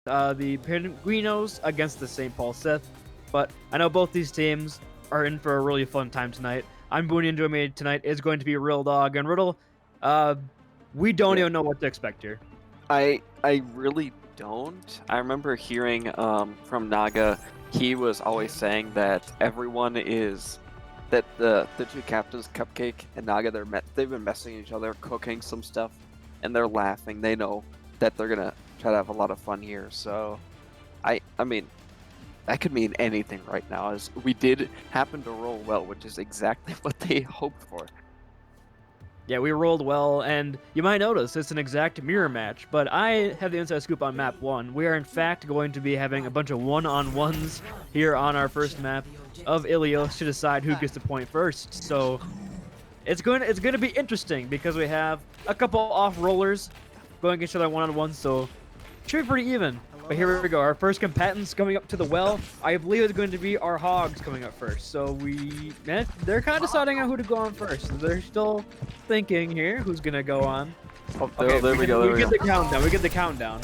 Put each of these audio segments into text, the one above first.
the Penguinos against the St. Paul Sith. But I know both these teams are in for a really fun time tonight. I'm Booney, and joining me tonight is going to be RiddleDog. And Riddle, we don't even know what to expect here. I really don't. I remember hearing from Naga, he was always saying that everyone is that the two captains, Cupcake and Naga, they've been messing each other, cooking some stuff, and they're laughing. They know that they're gonna try to have a lot of fun here. So, I mean, that could mean anything right now. As we did happen to roll well, which is exactly what they hoped for. Yeah, we rolled well, and you might notice it's an exact mirror match, but I have the inside scoop on map 1. We are in fact going to be having a bunch of one-on-ones here on our first map of Ilios to decide who gets the point first. So it's going to be interesting because we have a couple off-rollers going against each other one-on-one, so it should be pretty even. But here we go, our first combatants coming up to the well. I believe it's going to be our hogs coming up first. So they're kind of deciding on who to go on first. They're still thinking here who's going to go on. Oh, there we go. We get the countdown. We get the countdown.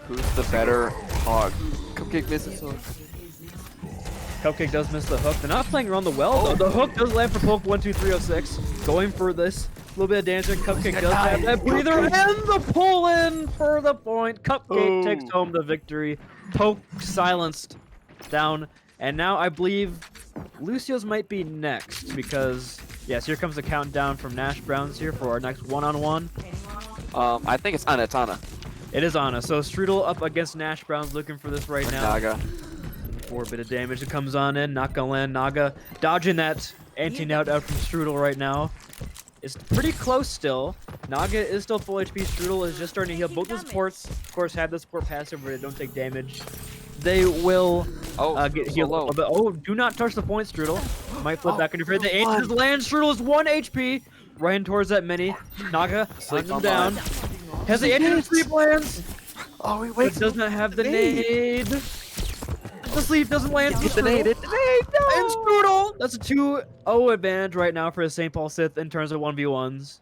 Who's the better hog? Cupcake misses hook. Cupcake does miss the hook. They're not playing around the well, though. The hook does land for poke 12306. Going for this. A little bit of damage. Cupcake does have that breather, and the pull in for the point. Cupcake takes home the victory. Poke silenced down, and now I believe Lucio's might be next because yes, here comes the countdown from Nash Browns here for our next one-on-one. I think it's Anna. It's Anna. It is Anna. So Strudel up against Nash Browns, looking for this right now. Naga. For a bit of damage that comes on in, not gonna land. Naga dodging that anti-out out from Strudel right now. It's pretty close still. Naga is still full HP. Strudel is just starting to heal. Both the supports, of course, have the support passive where they don't take damage. They will get healed a little bit. Oh, do not touch the point, Strudel. Might flip back in your face. The aim does land. Strudel is 1 HP. Running towards that mini. Naga hunts him down. Has the anti-sleep lands. Oh, he waits. It does not have the nade. The sleep doesn't land. It's the nade. It's the nade. No. And Strudel. That's a 2-0 advantage right now for the St. Paul Sith in terms of 1v1s.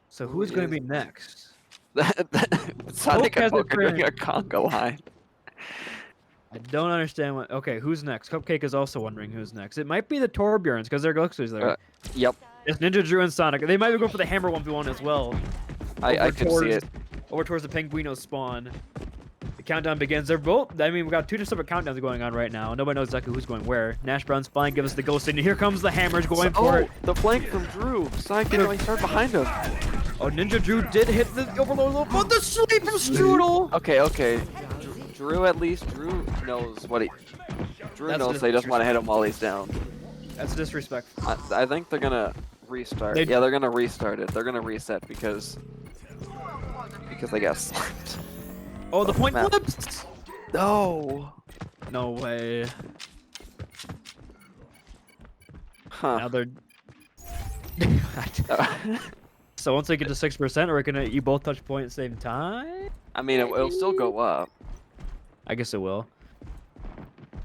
So who's going to be next? Sonic and Poke are doing a conga line. I don't understand what. Okay, who's next? Cupcake is also wondering who's next. It might be the Torbjorns because their Gluxers there. Yep. It's Ninja Drew and Sonic. They might be going for the Hammer 1v1 as well. I can see it. Over towards the Penguinos spawn. The countdown begins. They're both. I mean, we got 2 separate countdowns going on right now. Nobody knows exactly who's going where. Nash Brown's flying, give us the ghost signal. Here comes the Hammers going for it. The flank from Drew. Sonic didn't really start behind him. Oh, Ninja Drew did hit the overload, but the sleep from Strudel. Okay. Drew knows what he. Drew knows they just want to hit him while he's down. That's disrespectful. I think they're gonna restart. Yeah, they're gonna restart it. They're gonna reset because they got slapped. Oh, the point flips! No. No way. Huh. Now they're. So once they get to 6%, are you both touch point at the same time? I mean, it'll still go up. I guess it will.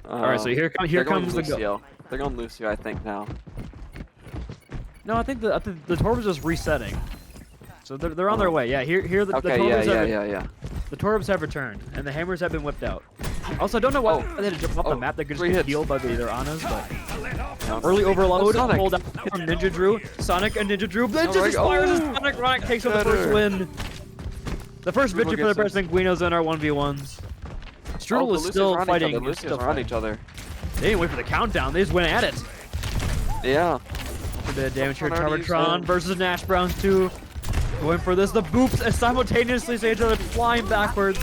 All right, so here comes the Lucio. They're going Lucio, I think now. No, I think the Torb is just resetting. So they're on their way. Yeah, here the yeah. The Torbs have returned, and the Hammers have been whipped out. Also, I don't know why they had to jump off the map. They could just get healed by either Annas, but early overload pulled out from Ninja Drew. Sonic and Ninja Drew. Then just expires as Sonic Ronic takes over the first win. The first victory for the best Penguinos in our 1v1s. Strudel is still fighting. They're still on each other. They didn't wait for the countdown. They just went at it. Yeah. A bit of damage here. Tarbatron versus Nash Browns 2. Going for this. The boops and simultaneously see each other flying backwards.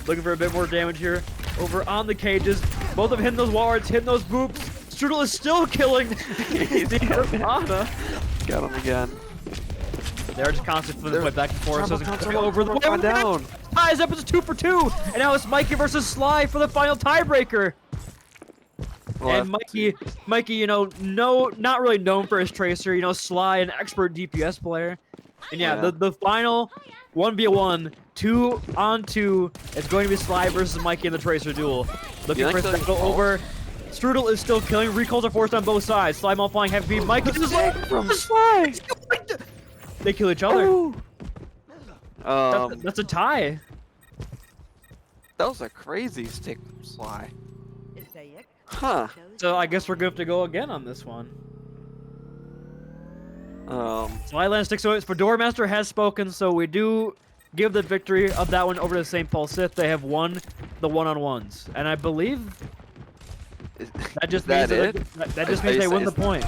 Looking for a bit more damage here. Over on the cages. Both of them hitting those wards, hitting those boops. Strudel is still killing Anna. Got him again. They're just constantly flipping back and forth. So it's over the one down. Ties up. It's 2 for 2. And now it's Mikey versus Sly for the final tiebreaker. And Mikey, you know, not really known for his tracer. You know, Sly, an expert DPS player. And yeah, the final 1v1, 2-on-2, it's going to be Sly versus Mikey in the tracer duel. Looking for a go over. Strudel is still killing. Recalls are forced on both sides. Sly multiplying heavy beam. Mikey is Sly. They kill each other. That's a tie. That was a crazy stick from Sly. Huh. So I guess we're good to go again on this one. Sly lands stick, so Fedora Master has spoken, so we do give the victory of that one over to St. Paul Sith. They have won the one-on-ones, and I believe that just means that just means they win the point.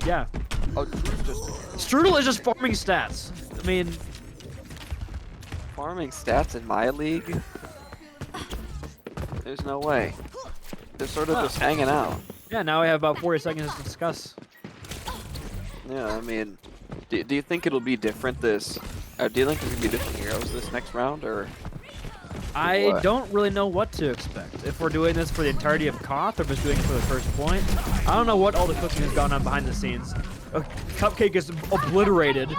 Yeah. Oh, Drew's just Strudel is just farming stats. I mean, farming stats in my league? There's no way. They're sort of just hanging out. yeah. Now we have about 40 seconds to discuss. Yeah, I mean, do you think it'll be different do you think there's gonna be different heroes this next round, or? I What? don't really know what to expect. If we're doing this for the entirety of Koth, or just doing it for the first point. I don't know what all the cooking has gone on behind the scenes. Cupcake is obliterated.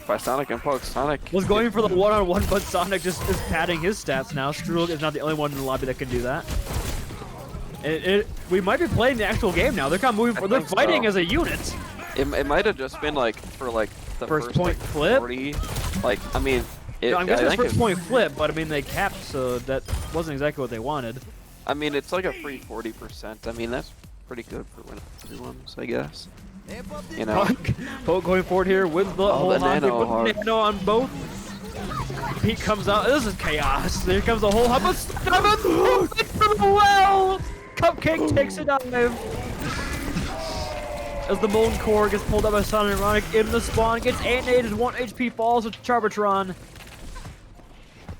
By Sonic and Poke, Sonic Was going for the one-on-one, but Sonic just is padding his stats now. Strudel is not the only one in the lobby that can do that. We might be playing the actual game now. They're kind of moving forward. They're fighting as a unit. It might have just been like for like the First first point like, flip? 40. Like I mean, I'm guessing I it's think first point flip, but I mean they capped, so that wasn't exactly what they wanted. I mean, it's like a free 40%. I mean, that's pretty good for winning everyone's, I guess. You know. Poke going forward here with the whole the hog, nano with hog. nano on both. Pete comes out. This is chaos. There comes the whole hub. Well, Cupcake takes a dive. As the Molten Core gets pulled up by Sonic and Ironic in the spawn, gets animated, 1 HP falls with Charbatron.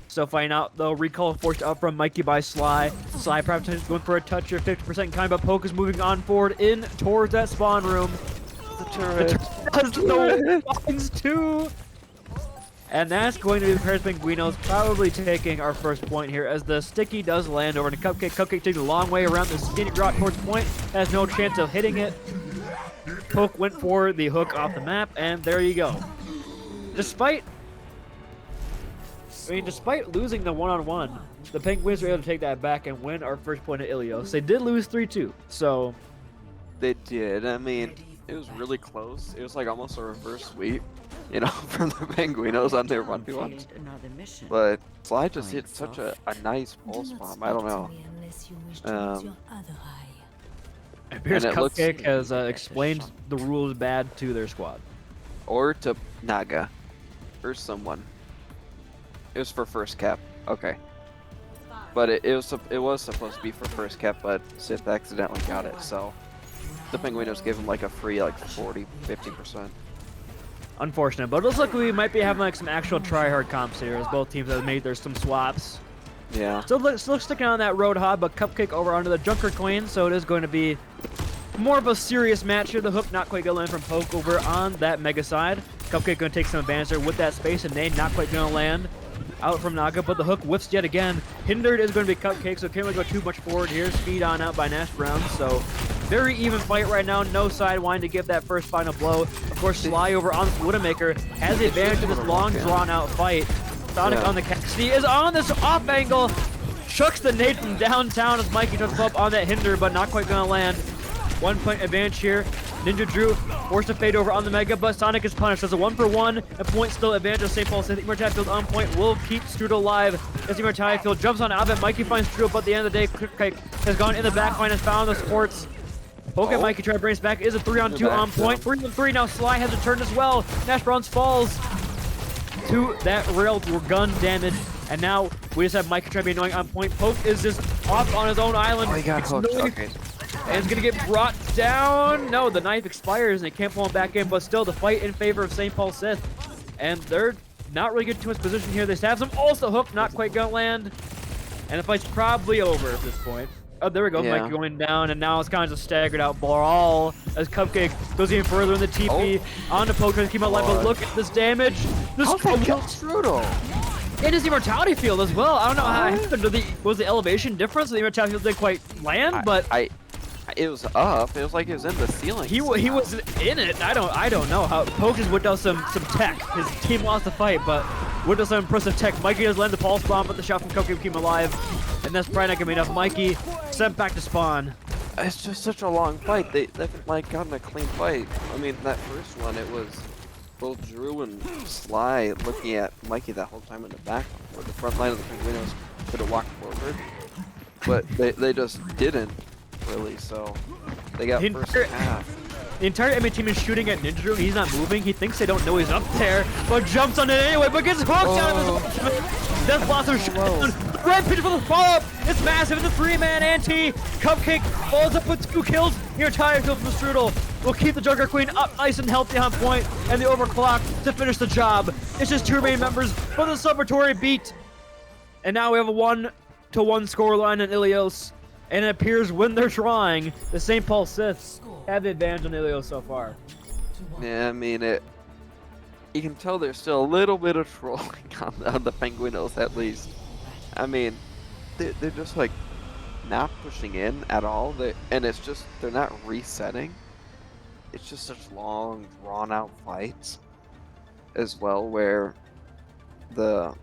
So find out though, recall forced out from Mikey by Sly. Sly perhaps going for a touch here, 50% kind, but Poke is moving on forward in towards that spawn room. The turret. Does the spawns too. And that's going to be the Paris Penguinos probably taking our first point here as the sticky does land over to Cupcake. Cupcake takes a long way around the skinny rock towards point, has no chance of hitting it. Poke went for the hook off the map, and there you go. Despite losing the one-on-one, the Penguins were able to take that back and win our first point at Ilios. They did lose 3-2, so... They did. I mean, it was really close. It was like almost a reverse sweep, you know, from the Penguinos on their 1v1. But Sly just hit such a nice pulse bomb. I don't know. And Pierce And it looks- Cupcake has explained the rules bad to their squad. Or to Naga. Or someone. It was for first cap. Okay. But it was supposed to be for first cap, but Sith accidentally got it, so the Penguinos gave him like a free like 40-50%. Unfortunate, but it looks like we might be having like some actual try-hard comps here as both teams have made some swaps. Yeah. Still sticking on that Roadhog, but Cupcake over onto the Junker Queen, so it is going to be more of a serious match here. The hook not quite going to land from Poke over on that Mega side. Cupcake going to take some advantage there with that space, and they not quite going to land out from Naga, but the hook whiffs yet again. Hindered is going to be Cupcake, so can't really go too much forward here. Speed on out by Nash Brown, so very even fight right now. No side wanting to give that first final blow. Of course, Sly over on Widowmaker has the advantage of this long, drawn-out fight. Sonic on the Cassidy is on this off angle. Chucks the nade from downtown as Mikey tries to up on that hinder, but not quite going to land. 1 point advantage here. Ninja Drew forced to fade over on the Mega, but Sonic is punished. There's a 1-for-1. A point still advantage of St. Paul Sith. Immortality on point will keep Strudel alive as Immortality jumps on Alvin. Mikey finds Strudel, but at the end of the day, Cupcake has gone in the back line and found the supports. Poke and Mikey try to bring us back. Is a 3-on-2 on point. 3-on-3 now. Sly has returned as well. Nash Bronze falls to that rail gun damage. And now we just have Mikey trying to be annoying on point. Poke is just off on his own island. Oh, he got hooked. Annoying. Okay. And it's gonna get brought down. No, the knife expires and they can't pull him back in, but still the fight in favor of St. Paul Sith. And they're not really getting too much position here. They stab him. Also hook, not quite gonna land. And the fight's probably over at this point. Oh, there we go. Yeah. Mikey going down, and now it's kind of just a staggered out brawl as Cupcake goes even further in the TP. On to Poke, trying to keep him alive, but look at this damage. This How'd they kill Strudel? It is the Immortality Field as well. I don't know how it happened. Was the elevation difference? The Immortality Field didn't quite land, but it was up. It was like it was in the ceiling. he was in it. I don't know how. Poke just whipped out some tech. His team lost the fight, but whipped out some impressive tech. Mikey does land the pulse bomb, but the shot from Cupcake keep him alive, and that's probably not gonna be enough. Mikey sent back to spawn. It's just such a long fight. They haven't like gotten a clean fight. I mean, that first one, it was both Drew and Sly looking at Mikey that whole time in the back, or the front line of the Penguinos, could have walked forward, but they just didn't really. So they got The first entire- half. The entire enemy team is shooting at Ninja and he's not moving. He thinks they don't know he's up there, but jumps on it anyway, but gets hooked out of his ultimate. Death Blossom shutdown. Red pitch for the follow-up. It's massive. It's a 3-man ante. Cupcake follows up with 2 kills. Your entire kill from Strudel will keep the Junker Queen up nice and healthy on point, and the overclock to finish the job. It's just 2 main members for the celebratory beat. And now we have a 1-1 scoreline in Ilios. And it appears when they're trying, the St. Paul Sith have the advantage on Ilios so far. Yeah, I mean it. You can tell there's still a little bit of trolling on the Penguinos at least. I mean, they're just like not pushing in at all. And it's just they're not resetting. It's just such long, drawn-out fights as well, where the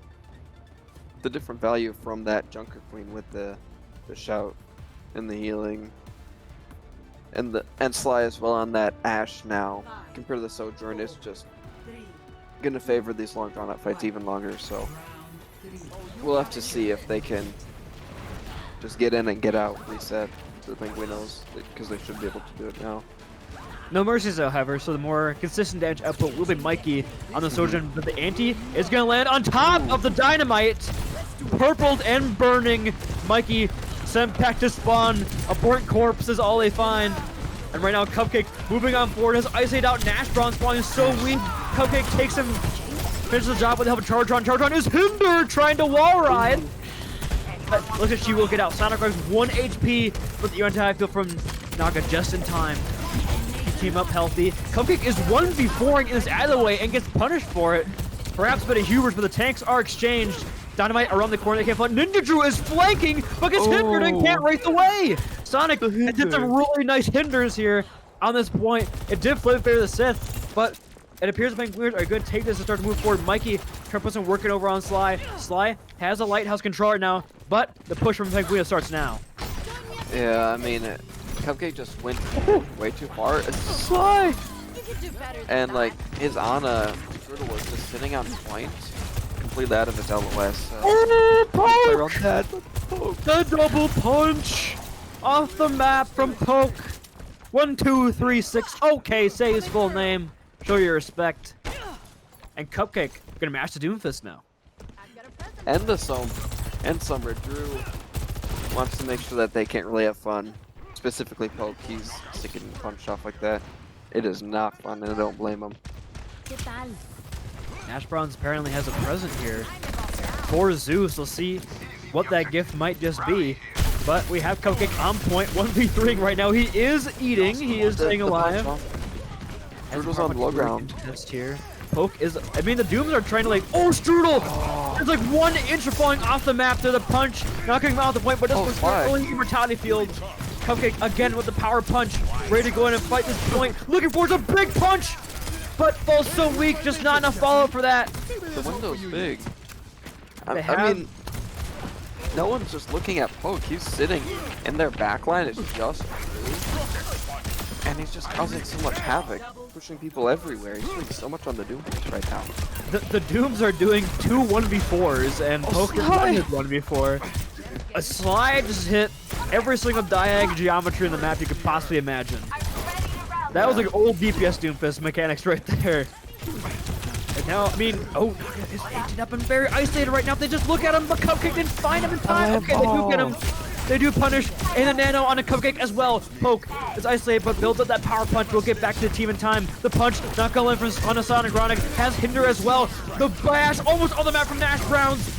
different value from that Junker Queen with the shout and the healing and Sly as well on that Ashe now compared to the Sojourn is just gonna favor these long drawn out fights even longer. So we'll have to see if they can just get in and get out, reset to the Penguinos, because they should be able to do it now. No mercies, however, so the more consistent damage output will be Mikey on the Sojourn, but the ante is going to land on top of the dynamite. Purpled and burning. Mikey sent back to spawn. A burnt corpse is all they find. And right now, Cupcake moving on forward, has Ice 8 out. Nash Braun spawn is so weak. Cupcake takes him, finishes the job with the help of Chargeron. Chargeron is hindered, trying to wall ride. But look at she will get out. Sonic Rug's 1 HP, but the anti-field from Naga just in time. Team up healthy. Cupcake is 1v4ing in this alleyway and gets punished for it. Perhaps a bit of hubris, but the tanks are exchanged. Dynamite around the corner, they can't find. Ninja Drew is flanking, but gets hindered and can't race away. Sonic did some really nice hinders here on this point. It did flip favor the Sith, but it appears the Penguinos are going to take this and start to move forward. Mikey trying to put some working over on Sly. Sly has a lighthouse controller now, but the push from Penguinos starts now. Yeah, I mean, Cupcake just went way too far. Sly! And like, his Ana Turtle was just sitting on point, completely out of his LOS. So Poke! The double punch off the map from Poke. 1, 2, 3, 6. Okay, say his full name. Show your respect. And Cupcake gonna match the Doomfist now. And the Summer Drew wants to make sure that they can't really have fun. Specifically Poke, he's sick and punched off like that. It is not fun, and I don't blame him. Nash Bronze apparently has a present here for Zeus. We'll see what that gift might just be. But we have Cupcake on point, 1v3ing right now. He is eating, he is staying alive. Strudel's on low ground. Test here. Poke is, I mean, the Dooms are trying to like, oh, Strudel! It's like 1 inch of falling off the map to the punch, knocking him off the point, but this was only immortality field. Cupcake again with the power punch, ready to go in and fight this point. Looking for a big punch, but falls so weak, just not enough follow for that. The window's big. I mean, no one's just looking at Poke. He's sitting in their backline. It's just through. And he's just causing so much havoc, pushing people everywhere. He's doing so much on the Doomfist right now. The Dooms are doing 2 1v4s, and Poke is 1v4. A slide just hit every single diag geometry in the map you could possibly imagine. That was like old DPS Doomfist mechanics right there. And now, I mean, oh, is aged up and very isolated right now. If they just look at him, but Cupcake didn't find him in time. Okay, they do get him. They do punish, and the nano on a Cupcake as well. Poke is isolated, but builds up that power punch. Will get back to the team in time. The punch, not going in from on a Sonic Ronic, has Hinder as well. The bash, almost on the map from Nash Browns.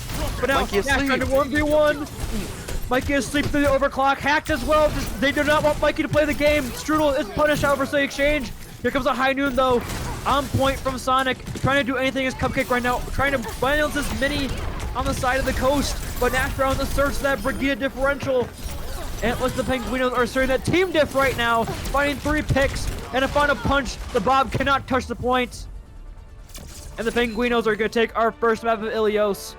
But now, Nash trying to 1v1. Mikey is asleep through the overclock, hacked as well. They do not want Mikey to play the game. Strudel is punished, however, so they exchange. Here comes a high noon, though. On point from Sonic. Trying to do anything as Cupcake right now. Trying to balance this mini on the side of the coast. But Nash Brown asserts that Brigida differential. And it looks like the Penguinos are asserting that team diff right now. Finding 3 picks and a final punch. The Bob cannot touch the point. And the Penguinos are going to take our first map of Ilios.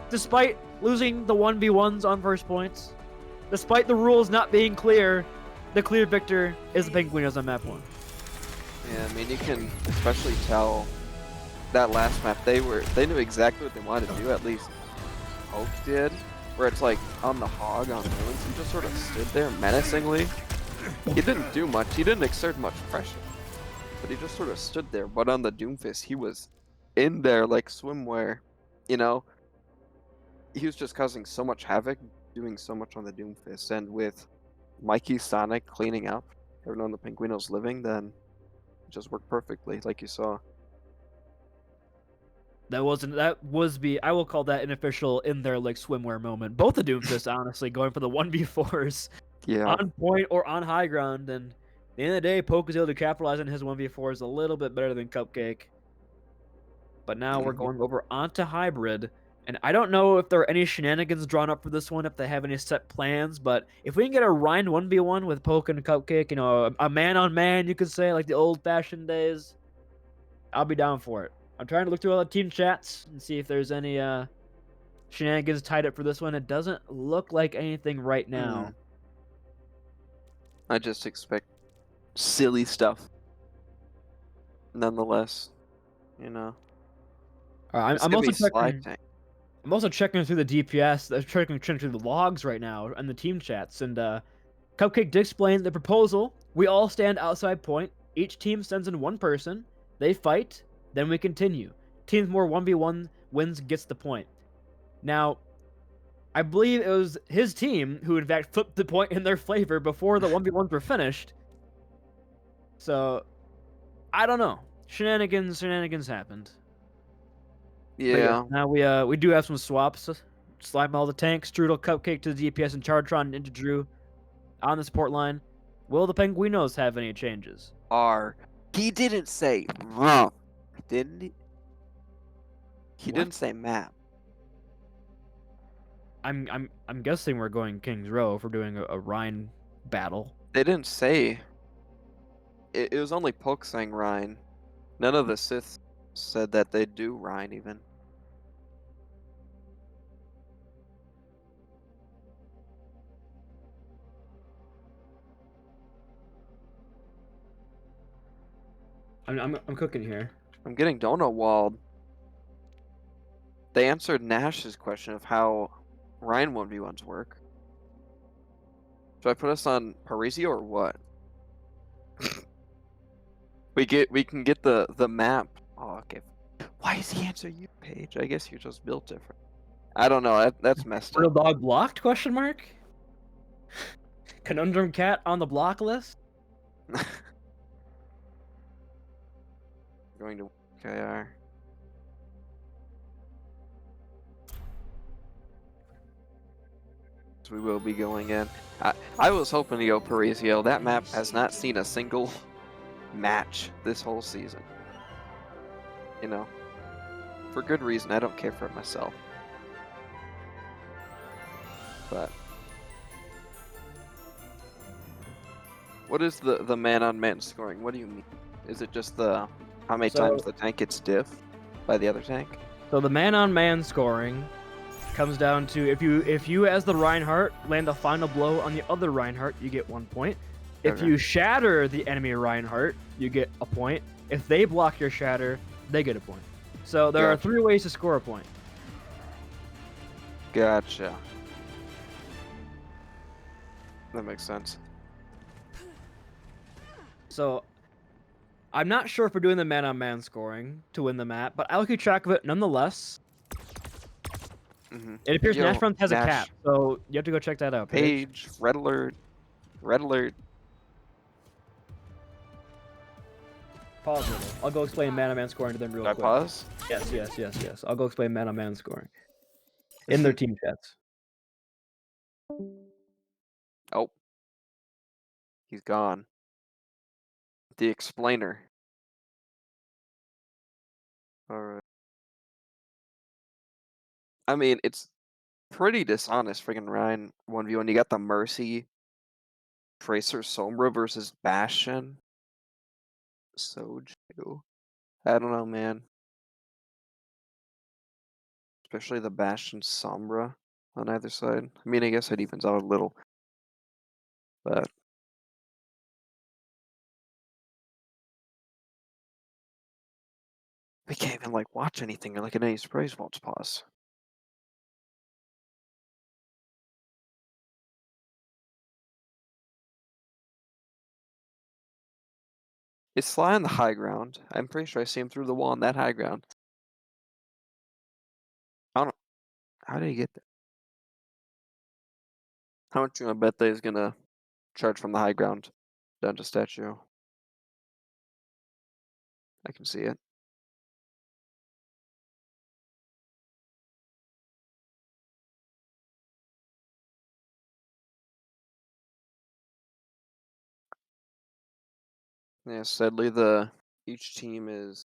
Despite losing the 1v1s on first points, despite the rules not being clear, the clear victor is the Penguinos on map 1. Yeah, I mean, you can especially tell that last map they knew exactly what they wanted to do. At least Poke did. where it's like on the hog on ruins. He just sort of stood there menacingly. He didn't do much. He didn't exert much pressure, but he just sort of stood there. But on the Doomfist, he was in there like swimwear. You know, he was just causing so much havoc, doing so much on the Doomfist, and with Mikey Sonic cleaning up everyone the Penguinos living, then it just worked perfectly, like you saw. That was I will call that an official in their like swimwear moment. Both the Doomfists honestly going for the 1v4s Yeah. on point or on high ground, and at the end of the day, Poke was able to capitalize on his 1v4s a little bit better than Cupcake. But now we're Mhm. going over onto hybrid, and I don't know if there are any shenanigans drawn up for this one, if they have any set plans, but if we can get a Rhine 1v1 with Poke and Cupcake, you know, a man on man, you could say, like the old fashioned days, I'll be down for it. I'm trying to look through all the team chats and see if there's any shenanigans tied up for this one. It doesn't look like anything right now. I just expect silly stuff. Nonetheless, you know, it's I'm gonna be also slide checking. tank. I'm also checking through the DPS. Checking through the logs right now and the team chats. And Cupcake did explain the proposal. We all stand outside point. Each team sends in one person. They fight. Then we continue. Teams more 1v1 wins gets the point. Now, I believe it was his team who, in fact, flipped the point in their favor before the 1v1s were finished. So, I don't know. Shenanigans happened. But yeah, Yeah, now we do have some swaps. Slime all the tanks, Strudel, Cupcake to the DPS, and Chartron into Drew on the support line. Will the Penguinos have any changes? R. He didn't say rump, didn't he? He What? didn't say map. I'm guessing we're going King's Row if we're doing a Rhine battle. They didn't say. It was only Poke saying Rhine. None of the Sith said that they do Rhine even. I'm cooking here. I'm getting donut walled. They answered Nash's question of how Rhine 1v1s work. Should I put us on Parisio or what? we can get the map. Oh, okay. Why does he answer you, Paige? I guess you're just built different. I don't know. That's messed up. RiddleDog blocked? Question mark. Conundrum Cat on the block list. Going to KR. So we will be going in. I was hoping to go Parisio. That map has not seen a single match this whole season. You know, for good reason. I don't care for it myself. But what is the man-on-man scoring? What do you mean? Is it just the how many times the tank gets diff by the other tank? So the man-on-man scoring comes down to if you as the Reinhardt land a final blow on the other Reinhardt, you get 1 point. If Okay. you shatter the enemy Reinhardt, you get a point. If they block your shatter, they get a point. So there are Gotcha. 3 ways to score a point. Gotcha. That makes sense. So I'm not sure if we're doing the man-on-man scoring to win the map, but I'll keep track of it nonetheless. Mm-hmm. It appears Yo, Nash Front has a Nash, cap, so you have to go check that out. Page, red alert, red alert. Pause a little. I'll go explain man-on-man scoring to them real Did I quick. pause? Yes. I'll go explain man-on-man scoring in their team chats. Oh, he's gone. The explainer. Alright. I mean, it's pretty dishonest, friggin' Ryan 1v1. You got the Mercy, Tracer Sombra versus Bastion. Soju. I don't know, man. Especially the Bastion Sombra on either side. I mean, I guess it evens out a little. But we can't even, like, watch anything or, like, in any sprays while it's pause. Is Sly on the high ground? I'm pretty sure I see him through the wall on that high ground. I don't. How did he get there? How much you gonna bet that he's gonna charge from the high ground down to statue? I can see it. Yeah, sadly each team is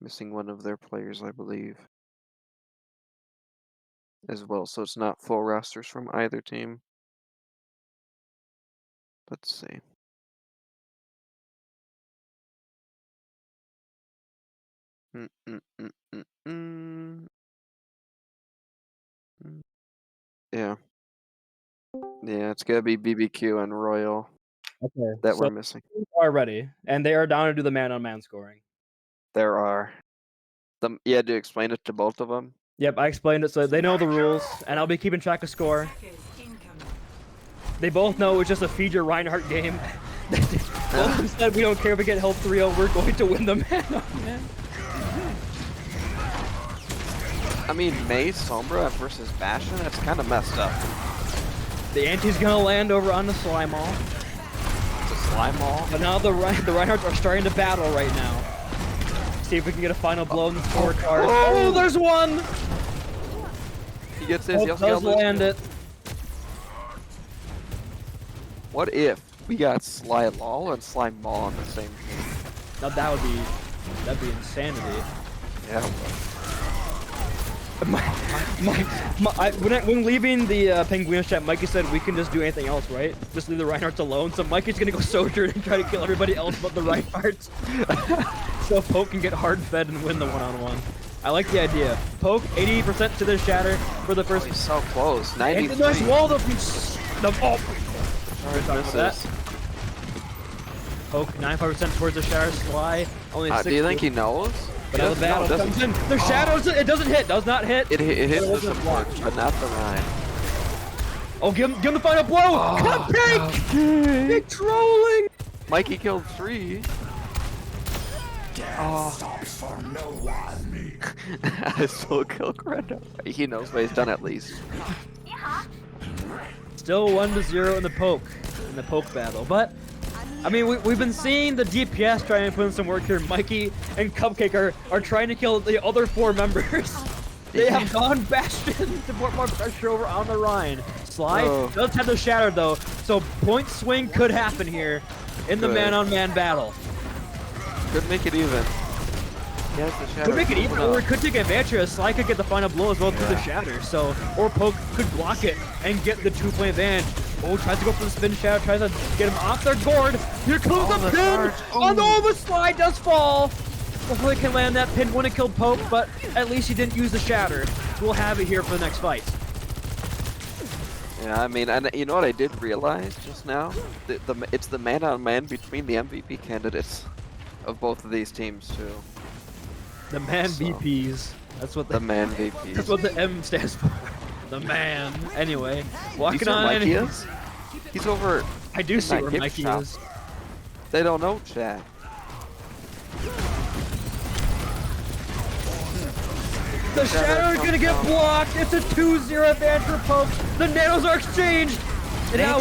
missing one of their players, I believe, as well. So it's not full rosters from either team. Let's see. Mm, mm, mm, mm, mm. Mm. Yeah. Yeah, it's gotta be BBQ and Royal Okay, that so we're missing. they are ready, and they are down to do the man-on-man scoring. There are. You had to explain it to both of them. Yep, I explained it so they know the rules, and I'll be keeping track of score. They both know it's just a feed your Reinhardt game. Both said we don't care if we get held 3-0, we're going to win the man-on-man. I mean, Mei Sombra versus Bastion, that's kind of messed up. The anti's gonna land over on the slime mall. It's a slime mall. But now the Reinhardts are starting to battle right now. See if we can get a final blow in the scorecard. Oh, there's one! He gets his. He also does land it. What if we got Sly Lol and Sly Maul on the same team? Now that'd be insanity. Yeah. When leaving the Penguinos chat, Mikey said we can just do anything else, right? Just leave the Reinhardts alone. So Mikey's gonna go Sojourn and try to kill everybody else but the Reinhardts. So Poke can get hard fed and win the one-on-one. I like the idea. Poke 80% to the shatter for the first. Oh, he's so close. 93. And the nice wall of oh. Misses. Poke 95% towards the shatter. Sly only 60. Do you think he knows? But now the battle comes in. The shadows. It doesn't hit. Does not hit. It hits the support, but not the Rhine. Oh, give him the final blow. Oh, Cupcake! Big trolling. Mikey killed 3. Stops for no one. I still kill Greta. He knows what he's done at least. Still 1-0 in the poke battle, but I mean we've been seeing the DPS trying to put in some work here. Mikey and Cupcake are trying to kill the other 4 members. They have gone Bastion to put more pressure over on the Rhine. Sly does have the shatter though, so point swing could happen here in the man-on-man battle. Could make it even. Yes, the shatter. Could make it even, or it could take advantage of it. Sly could get the final blow as well through the shatter. So, or Poke could block it and get the 2-point advantage. Oh, tries to go for the spin shatter, tries to get him off their gourd. Here comes the pin! Oh no, the Sly does fall! Hopefully he can land that pin, wouldn't have killed Poke, but at least he didn't use the shatter. So we'll have it here for the next fight. Yeah, I mean, and you know what I did realize just now? It's the man-on-man between the MVP candidates of both of these teams too. The man VPs. That's what the man VPs. That's what the M stands for. The man. Anyway, walking on. Mikey is? He's over. I do see where Mikey is. They don't know, chat. The shatter is gonna get blocked. It's a 2-0 advantage for Poke. The nanos are exchanged. And now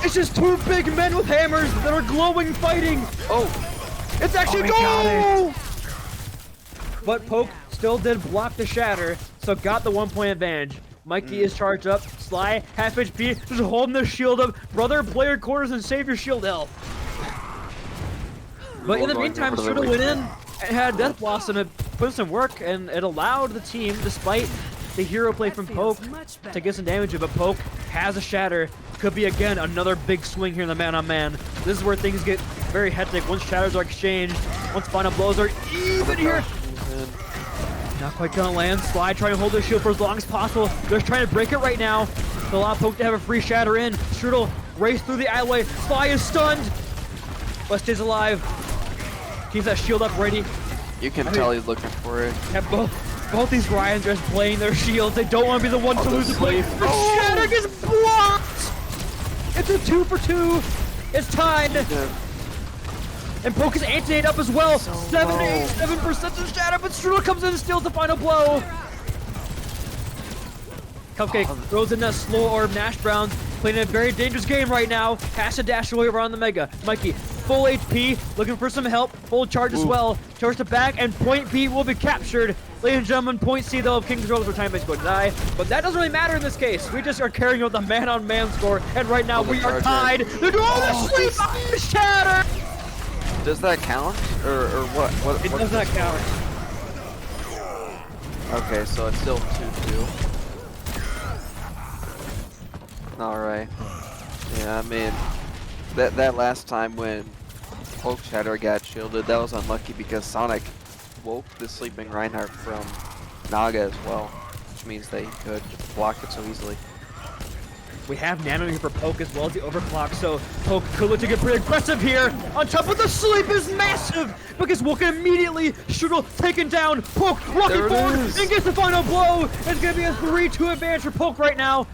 it's just 2 big men with hammers that are glowing, fighting. Oh, it's actually goal! But Poke still did block the shatter, so got the 1-point advantage. Mikey is charged up. Sly, half HP, just holding the shield up. Brother, player quarters and save your shield health. But in the meantime, Shooter went in and had Death Blossom and put in some work, and it allowed the team, despite the hero play from Poke, to get some damage. But Poke has a shatter. Could be, again, another big swing here in the man-on-man. This is where things get very hectic once shatters are exchanged, once final blows are even here. Not quite gonna land. Sly trying to hold their shield for as long as possible. They're trying to break it right now. They'll allow Poke to have a free shatter in. Strudel race through the alleyway. Sly is stunned, but stays alive. Keeps that shield up ready. You can tell he's looking for it. Yeah, both these Ryans are just playing their shields. They don't want to be the one to lose the play. The shatter gets blocked! It's a 2 for 2. It's tied. And Poke is anti-8 up as well. 7% to shatter, but Strudel comes in and steals the final blow. Cupcake throws in that slow orb. Nash Brown's playing a very dangerous game right now. Has to dash away around the Mega. Mikey, full HP, looking for some help. Full charge as well. Charge to back, and point B will be captured. Ladies and gentlemen, point C though of King's Road for time base going to die. But that doesn't really matter in this case. We just are carrying out the man-on-man score, and right now we are tied. They're doing all the sleep behind the shatter. Does that count? Or what? It does not count. Okay, so it's still 2-2. Alright. Yeah, I mean, that last time when Poke Shatter got shielded, that was unlucky because Sonic woke the sleeping Reinhardt from Naga as well, which means they could just block it so easily. We have Nano here for Poke as well as the overclock, so Poke could look to get pretty aggressive here. On top of the sleep is massive because Woken immediately Strudel taken down. Poke walking forward and gets the final blow. It's going to be a 3-2 advantage for Poke right now.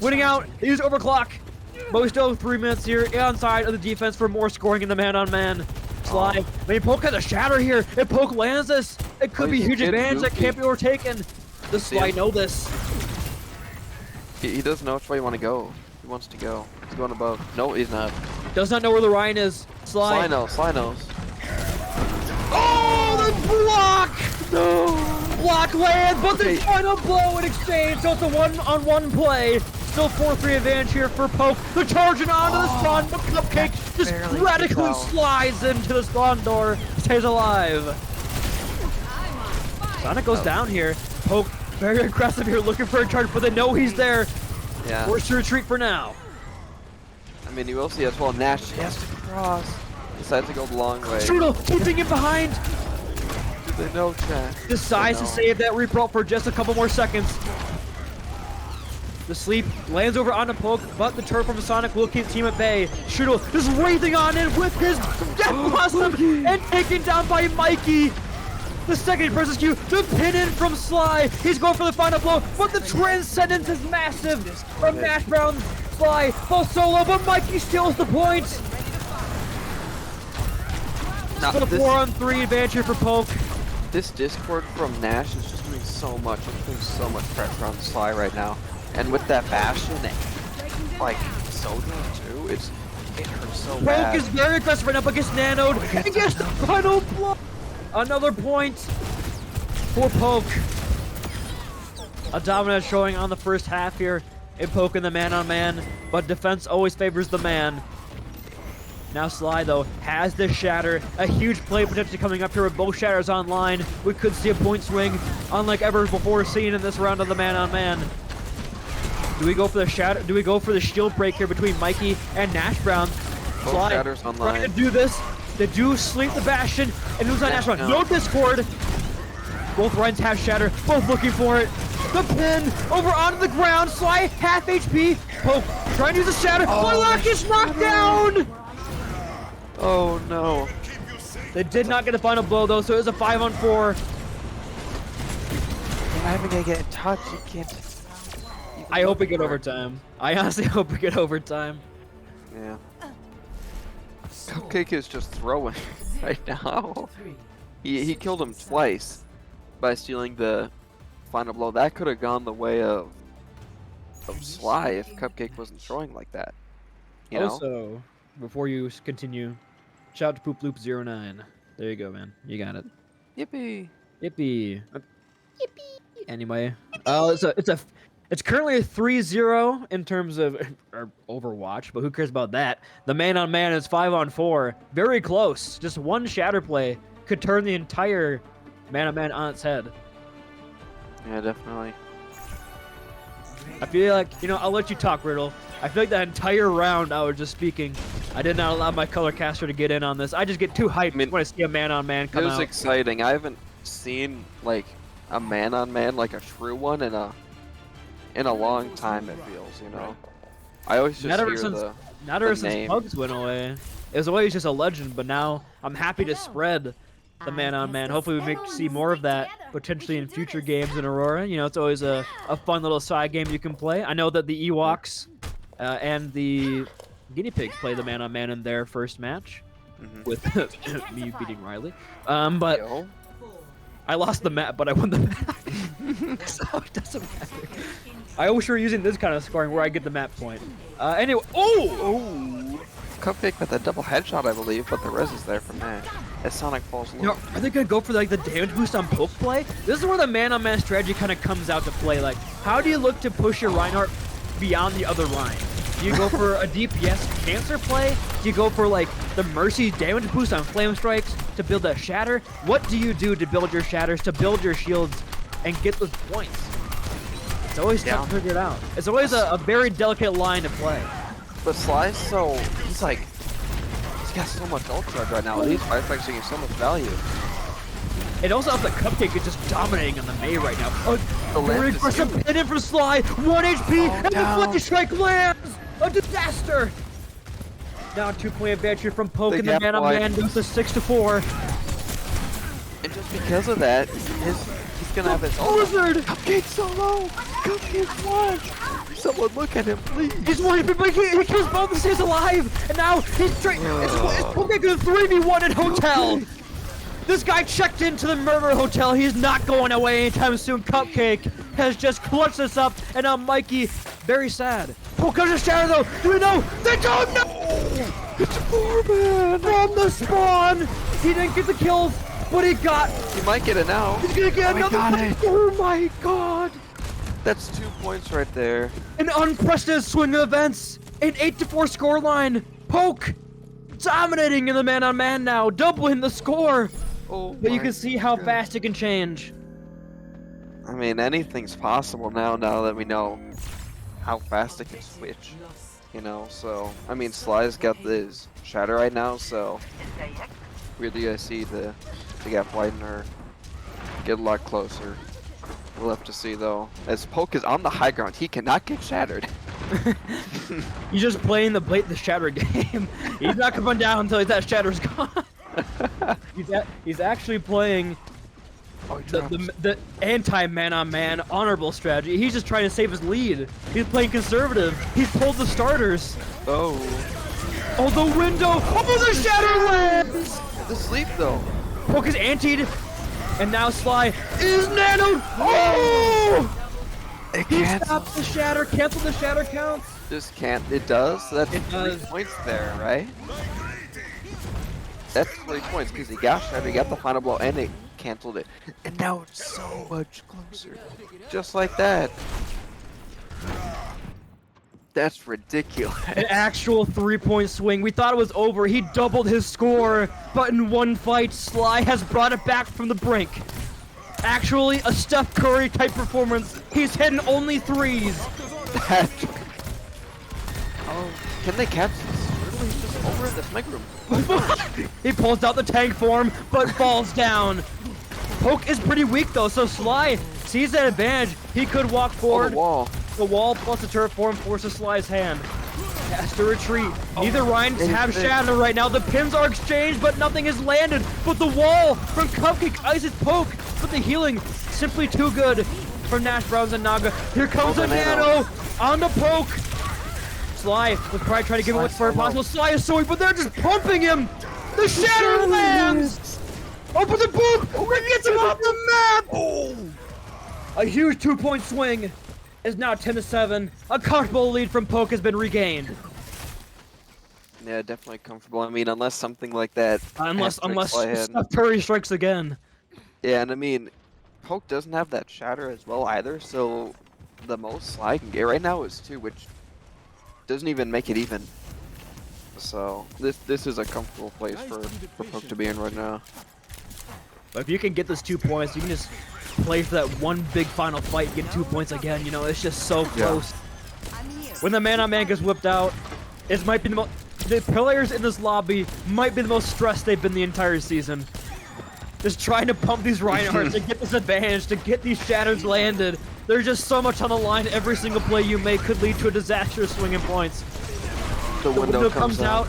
Winning out, they use overclock. But we still have 3 minutes here onside of the defense for more scoring in the man-on-man. Slide. I mean, Poke has a shatter here. If Poke lands this, it could be a huge advantage that can't be overtaken. The Slide know this. He doesn't know which way you want to go. He wants to go. He's going above. No, he's not. Does not know where the Ryan is. Slide. Sly knows. Oh, the block! No. Block land, but the final blow in exchange. So it's a 1-on-1 play. Still 4-3 advantage here for Poke. They're charging onto the spawn, but Cupcake just radically slides into the spawn door. Stays alive. Sonic goes down here. Poke very aggressive here, looking for a charge, but they know he's there. Yeah. Forced to retreat for now. I mean, you will see as well. Nash has to cross. Decides to go the long way. Strudel keeping it behind. Do they know, chat? Decides to save that reprop for just a couple more seconds. The sleep lands over onto Poke, but the turret from Sonic will keep team at bay. Strudel just wraithing on in with his Death Blossom and taken down by Mikey. The second versus Q, the pin in from Sly. He's going for the final blow, but the transcendence is massive from Nash Brown. Sly falls solo, but Mikey steals the point. Now, Still a 4-on-3 advantage here for Poke. This Discord from Nash is just doing so much. It's putting so much pressure on Sly right now. And with that Bastion, like, Soda too, it hurts so bad. Poke is very aggressive right now, but gets nanoed and gets the final blow. Another point for Poke. A dominance showing on the first half here in Poke in the man-on-man, but defense always favors the man. Now Sly, though, has this shatter. A huge play potentially coming up here with both shatters online. We could see a point swing unlike ever before seen in this round of the man-on-man. Do we go for the shatter? Do we go for the shield break here between Mikey and Nash Brown? Sly shatters online. trying to do this. They do sleep the Bastion and lose on Nash Brown. No Discord. Both Ryans have shatter. Both looking for it. The pin over onto the ground. Sly half HP. Poke trying to use the shatter. Lock is knocked down. Oh no. They did not get a final blow though, so it was a 5-on-4. You're not even gonna get in touch. You can't. I hope we get overtime. I honestly hope we get overtime. Yeah. Cupcake is just throwing right now. He killed him twice by stealing the final blow. That could have gone the way of Sly if Cupcake wasn't throwing like that. You know? Also, before you continue, shout out to PoopLoop09. There you go, man. You got it. Yippee! Yippee! Yippee! Anyway, it's currently a 3-0 in terms of Overwatch, but who cares about that? The man-on-man is 5-on-4. Very close. Just one shatter play could turn the entire man-on-man on its head. Yeah, definitely. I feel like, I'll let you talk, Riddle. I feel like that entire round I was just speaking, I did not allow my color caster to get in on this. I just get too hyped when I see a man-on-man come out. It was exciting. I haven't seen, like, a man-on-man, like a true one, in a long time, it feels, I always just hear not ever since Pugs went away. It was always just a legend, but now I'm happy to spread the man-on-man. Hopefully we see more of that potentially in future games in Aurora. It's always a fun little side game you can play. I know that the Ewoks and the Guinea Pigs play the man-on-man in their first match with me beating Riley. But Yo. I lost the map, but I won the map. So it doesn't matter. I wish we were using this kind of scoring where I get the map point. Anyway, oh! Cupcake with a double headshot, I believe, but the res is there from that. As Sonic falls low. You know, are they gonna go for like the damage boost on poke play? This is where the man-on-man strategy kind of comes out to play. Like, how do you look to push your Reinhardt beyond the other Rein? Do you go for a DPS cancer play? Do you go for like the Mercy damage boost on flame strikes to build a shatter? What do you do to build your shatters, to build your shields, and get those points? It's always tough to figure it out. It's always a very delicate line to play. But Sly's he's got so much ult charge right now. These firefights are getting so much value. And also, the Cupcake is just dominating on the Mei right now. The Very aggressive hit in from Sly. 1 HP, and the flash strike lands. A disaster. Now 2-point advantage here from Poke, and the man-on-man goes to 6-4. And just because of that, he's gonna have his Blizzard. Cupcake's so low. Cupcake's one. Someone look at him, please. He's one, but he kills both and stays alive. And now he's straight. It's Poke going to 3v1 in Hotel. This guy checked into the Murder Hotel. He's not going away anytime soon. Cupcake has just clutched this up, and now Mikey, very sad. Poke does a shatter though. Do we know? They don't know. It's a 4-man from the spawn. He didn't get the kills, but he might get it now. He's gonna get another. Oh my god. That's 2 points right there. An unprecedented swing of events. An 8-4 scoreline. Poke dominating in the man-on-man now, doubling the score. Oh, but you can see how fast it can change. I mean, anything's possible now that we know how fast it can switch. You know, so I mean, Sly's got this shatter right now, so really I see the gap widen or get a lot closer. We'll have to see though. As Poke is on the high ground, he cannot get shattered. He's just playing the shatter game. He's not coming down until that shatter's gone. He's actually playing the anti-man-on-man honorable strategy. He's just trying to save his lead. He's playing conservative. He's pulled the starters. Oh, the window. Oh, the shatter lands. The sleep though. Poke is antied, and now Sly is nanoed. Oh! It He can't. stopped the shatter. Cancel the shatter counts. Just can't. It does. That's It 3 does. points there, right? That's 3 points because he got shattered, he got the final blow, and it canceled it. And now it's so much closer. Just like that. That's ridiculous. An actual 3-point swing. We thought it was over. He doubled his score, but in one fight, Sly has brought it back from the brink. Actually, a Steph Curry type performance. He's hitting only 3s. Oh, can they catch this? Literally just over in this mega room. He pulls out the tank form, but falls down. Poke is pretty weak though, so Sly sees that advantage. He could walk forward. The wall. The wall plus the turret form forces Sly's hand. Has to retreat. Neither Ryans have shatter right now. The pins are exchanged, but nothing has landed. But the wall from Cupcake ices Poke. But the healing simply too good from Nash, Browns, and Naga. Here comes a nano on the Poke. Sly was probably trying to give him what's far possible. Sly is so weak, but they're just pumping him. The shatter lands. Oh, but the boom! It gets him off the map. Oh. A huge 2-point swing is now 10-7. A comfortable lead from Poke has been regained. Yeah, definitely comfortable. I mean, unless something like that. Unless Sly Steph Curry strikes again. Yeah, and I mean, Poke doesn't have that shatter as well either, so the most Sly can get right now is 2, which doesn't even make it even. So this is a comfortable place for Poke to be in right now. But if you can get those 2 points, you can just play for that one big final fight and get 2 points again. You know, it's just so close. When the man-on-man gets whipped out, it might be the players in this lobby might be the most stressed they've been the entire season. Just trying to pump these Reinhardts to get this advantage, to get these shatters landed. There's just so much on the line. Every single play you make could lead to a disastrous swing in points. The window comes out.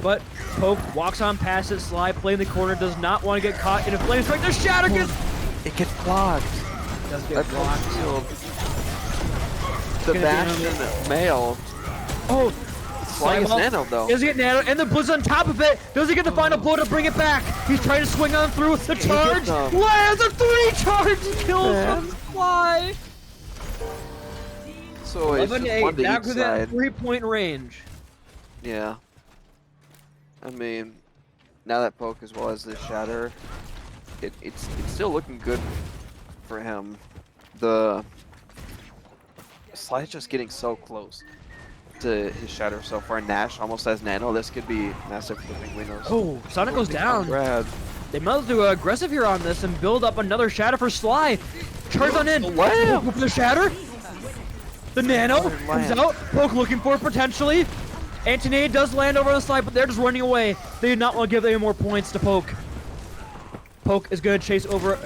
But Poke walks on past it. Sly playing the corner, does not want to get caught in a flame strike. The shatter gets... It gets blocked. It does get blocked. The Bastion male. Oh, Sly gets nano though. Does he get nano? And the Blizz on top of it. Does he get the final blow to bring it back? He's trying to swing on through the charge. Lands a 3 charge kills from Sly. So it's just 11-8, one to back each within side. 3-point range. Yeah. I mean, now that Poke as well as this Shatter, it's still looking good for him. The Sly's just getting so close to his Shatter so far. Nash almost has nano. This could be massive for the Penguinos. Oh, Sonic goes down. Rad. They might as well do aggressive here on this and build up another Shatter for Sly. Charge on in. Wow. Go for the Shatter. The nano comes out. Poke looking for it potentially. Antonia does land over on the Sly, but they're just running away. They do not want to give any more points to Poke. Poke is going to chase over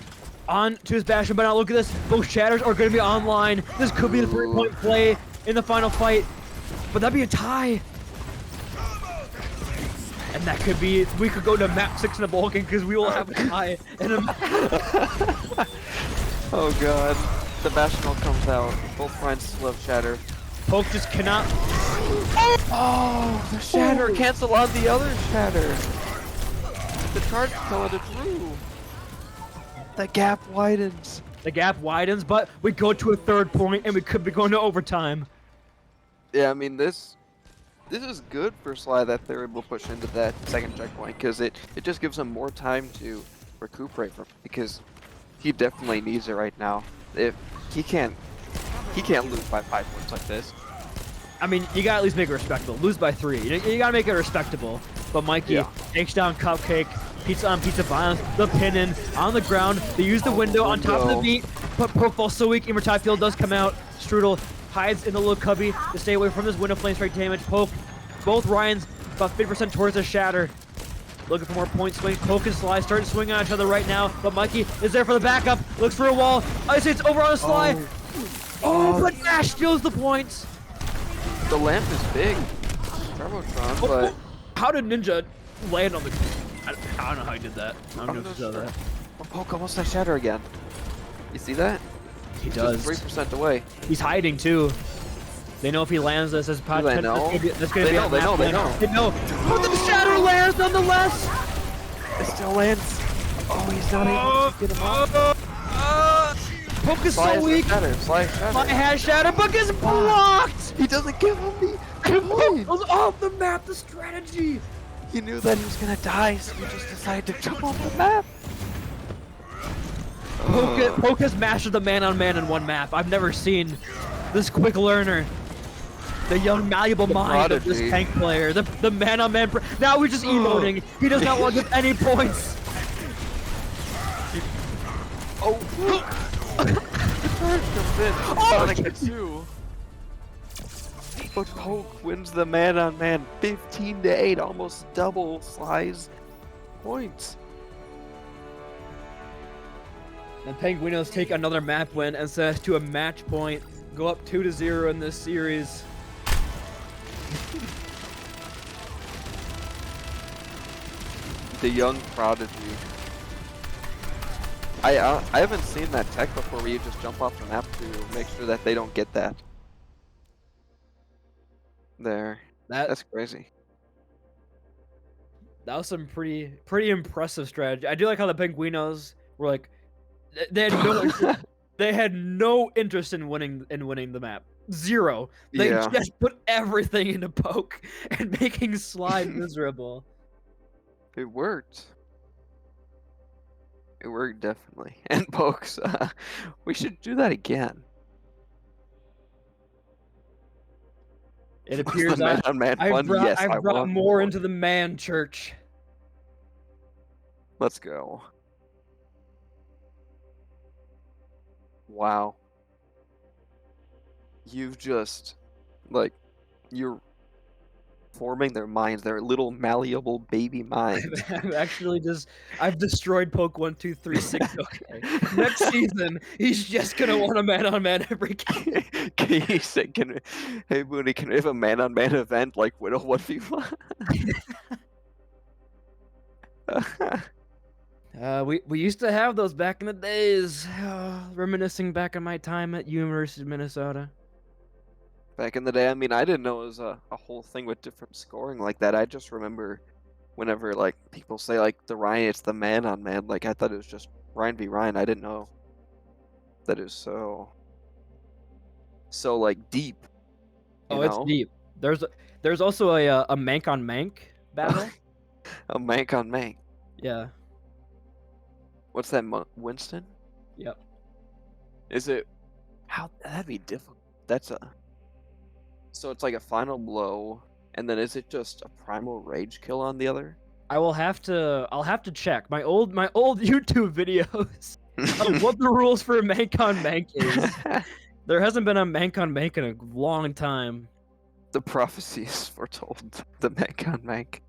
on to his Bastion, but now look at this. Both Shatters are going to be online. This could be the 3-point play in the final fight, but that'd be a tie. And that could be, we could go to map 6 in the Balkan because we will have a tie in a map. Oh god. The Bastion comes out. Both friends still have Shatter. Poke just cannot. Oh, the Shatter cancel on the other Shatter. The charge telling it true. The gap widens. The gap widens, but we go to a 3rd point and we could be going to overtime. Yeah, I mean this is good for Sly that they're able to push into that 2nd checkpoint because it just gives him more time to recuperate from, because he definitely needs it right now. If he can't lose by 5 points like this. I mean, you gotta at least make it respectable. Lose by 3. You gotta make it respectable. But Mikey takes down Cupcake, pizza on pizza violence, the pin in on the ground. They use the window on top of the beat, but Poke falls so weak. Immortai Field does come out. Strudel hides in the little cubby to stay away from this window flame strike damage. Poke, both Ryans about 50% towards the Shatter. Looking for more point swings. Poke and Sly starting to swing on each other right now, but Mikey is there for the backup. Looks for a wall. I say it's over on the Sly. Oh, but Nash steals the points. The lamp is big. Turbotron, but how did Ninja land on the? I don't know how he did that. I don't know if you saw that. Oh, Poke almost has Shatter again. You see that? He does. 3% away. He's hiding too. They know if he lands this as pot. They know. That's gonna They be know, a they map know, they win. know. They know. But the Shatter lands nonetheless. It still lands. Oh, he's not able to get him off. Poke is Sly so has weak. Shatter. Sly has Shatter. Sly has Shatter, but gets blocked. He doesn't give him the Poke was off the map. The strategy. He knew that he was gonna die, so he just decided to jump off the map. Poke has mastered the man-on-man in one map. I've never seen this quick learner. The young, malleable mind of this prodigy. tank player. The man-on-man. Now we're just emoting. He does not want to give any points. Oh, the charge comes in. Sonic gets 2. But Poke wins the man-on-man 15-8, almost double Sly's points. And Penguinos take another map win and set us to a match point. Go up 2-0 in this series. The young prodigy. I haven't seen that tech before where you just jump off the map to make sure that they don't get that. There. That's crazy. That was some pretty impressive strategy. I do like how the Penguinos were like, they had no interest, they had no interest in winning the map. Zero. They just put everything into Poke and making Sly miserable. It worked. It worked definitely. And Pokes, we should do that again. It appears I I've brought more into the man church. Let's go. Wow. You've just, like, you're forming their minds, their little malleable baby minds. I've destroyed Poke 1, 2, 3, 6. Okay. Next season, he's just gonna want a man-on-man every game. Can you say, hey Mooney, can we have a man-on-man event like Widow 1v1? We used to have those back in the days. Reminiscing back on my time at University of Minnesota. back in the day. I mean, I didn't know it was a whole thing with different scoring like that. I just remember whenever like people say like the Ryan, it's the man on man. Like I thought it was just Ryan v Ryan. I didn't know that is so like deep. Oh, it's deep. There's also a mank on mank battle. A mank on mank. Yeah. What's that? Winston? Yep. Is it? How that'd be difficult. That's a. So it's like a final blow, and then is it just a primal rage kill on the other? I'll have to check my old YouTube videos of what the rules for mank on mank is. There hasn't been a mank on mank in a long time. The prophecies foretold the mank on mank.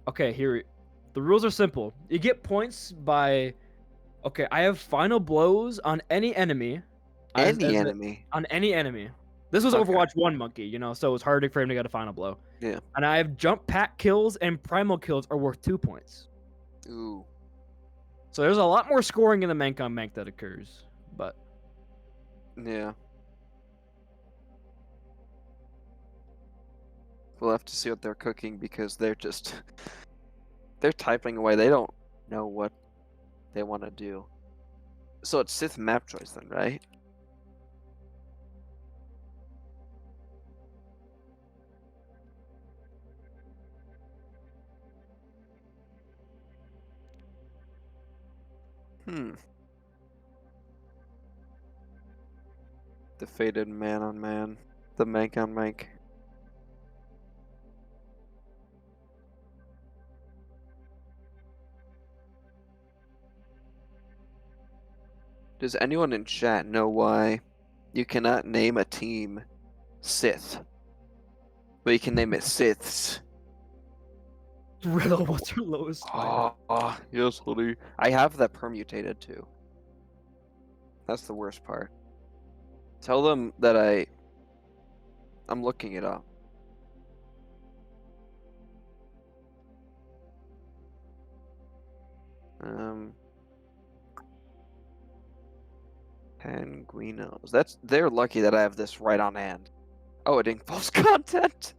Okay, here. The rules are simple. You get points by. Okay, I have final blows on any enemy. Enemy. On any enemy. This was Okay. Overwatch 1 monkey, you know, so it was harder for him to get a final blow. Yeah. And I have jump pack kills and primal kills are worth 2 points. Ooh. So there's a lot more scoring in the mank on mank that occurs, but Yeah. We'll have to see what they're cooking because they're just they're typing away. They don't know what they want to do. So it's Sith map choice then, right? The fated man on man. The mank on mank. Does anyone in chat know why you cannot name a team Sith, but you can name it Siths? Riddle, what's your lowest final? Oh, yes, honey. I have that permutated too. That's the worst part. Tell them that I'm looking it up. Penguinos. They're lucky that I have this right on hand. Oh, it involves content.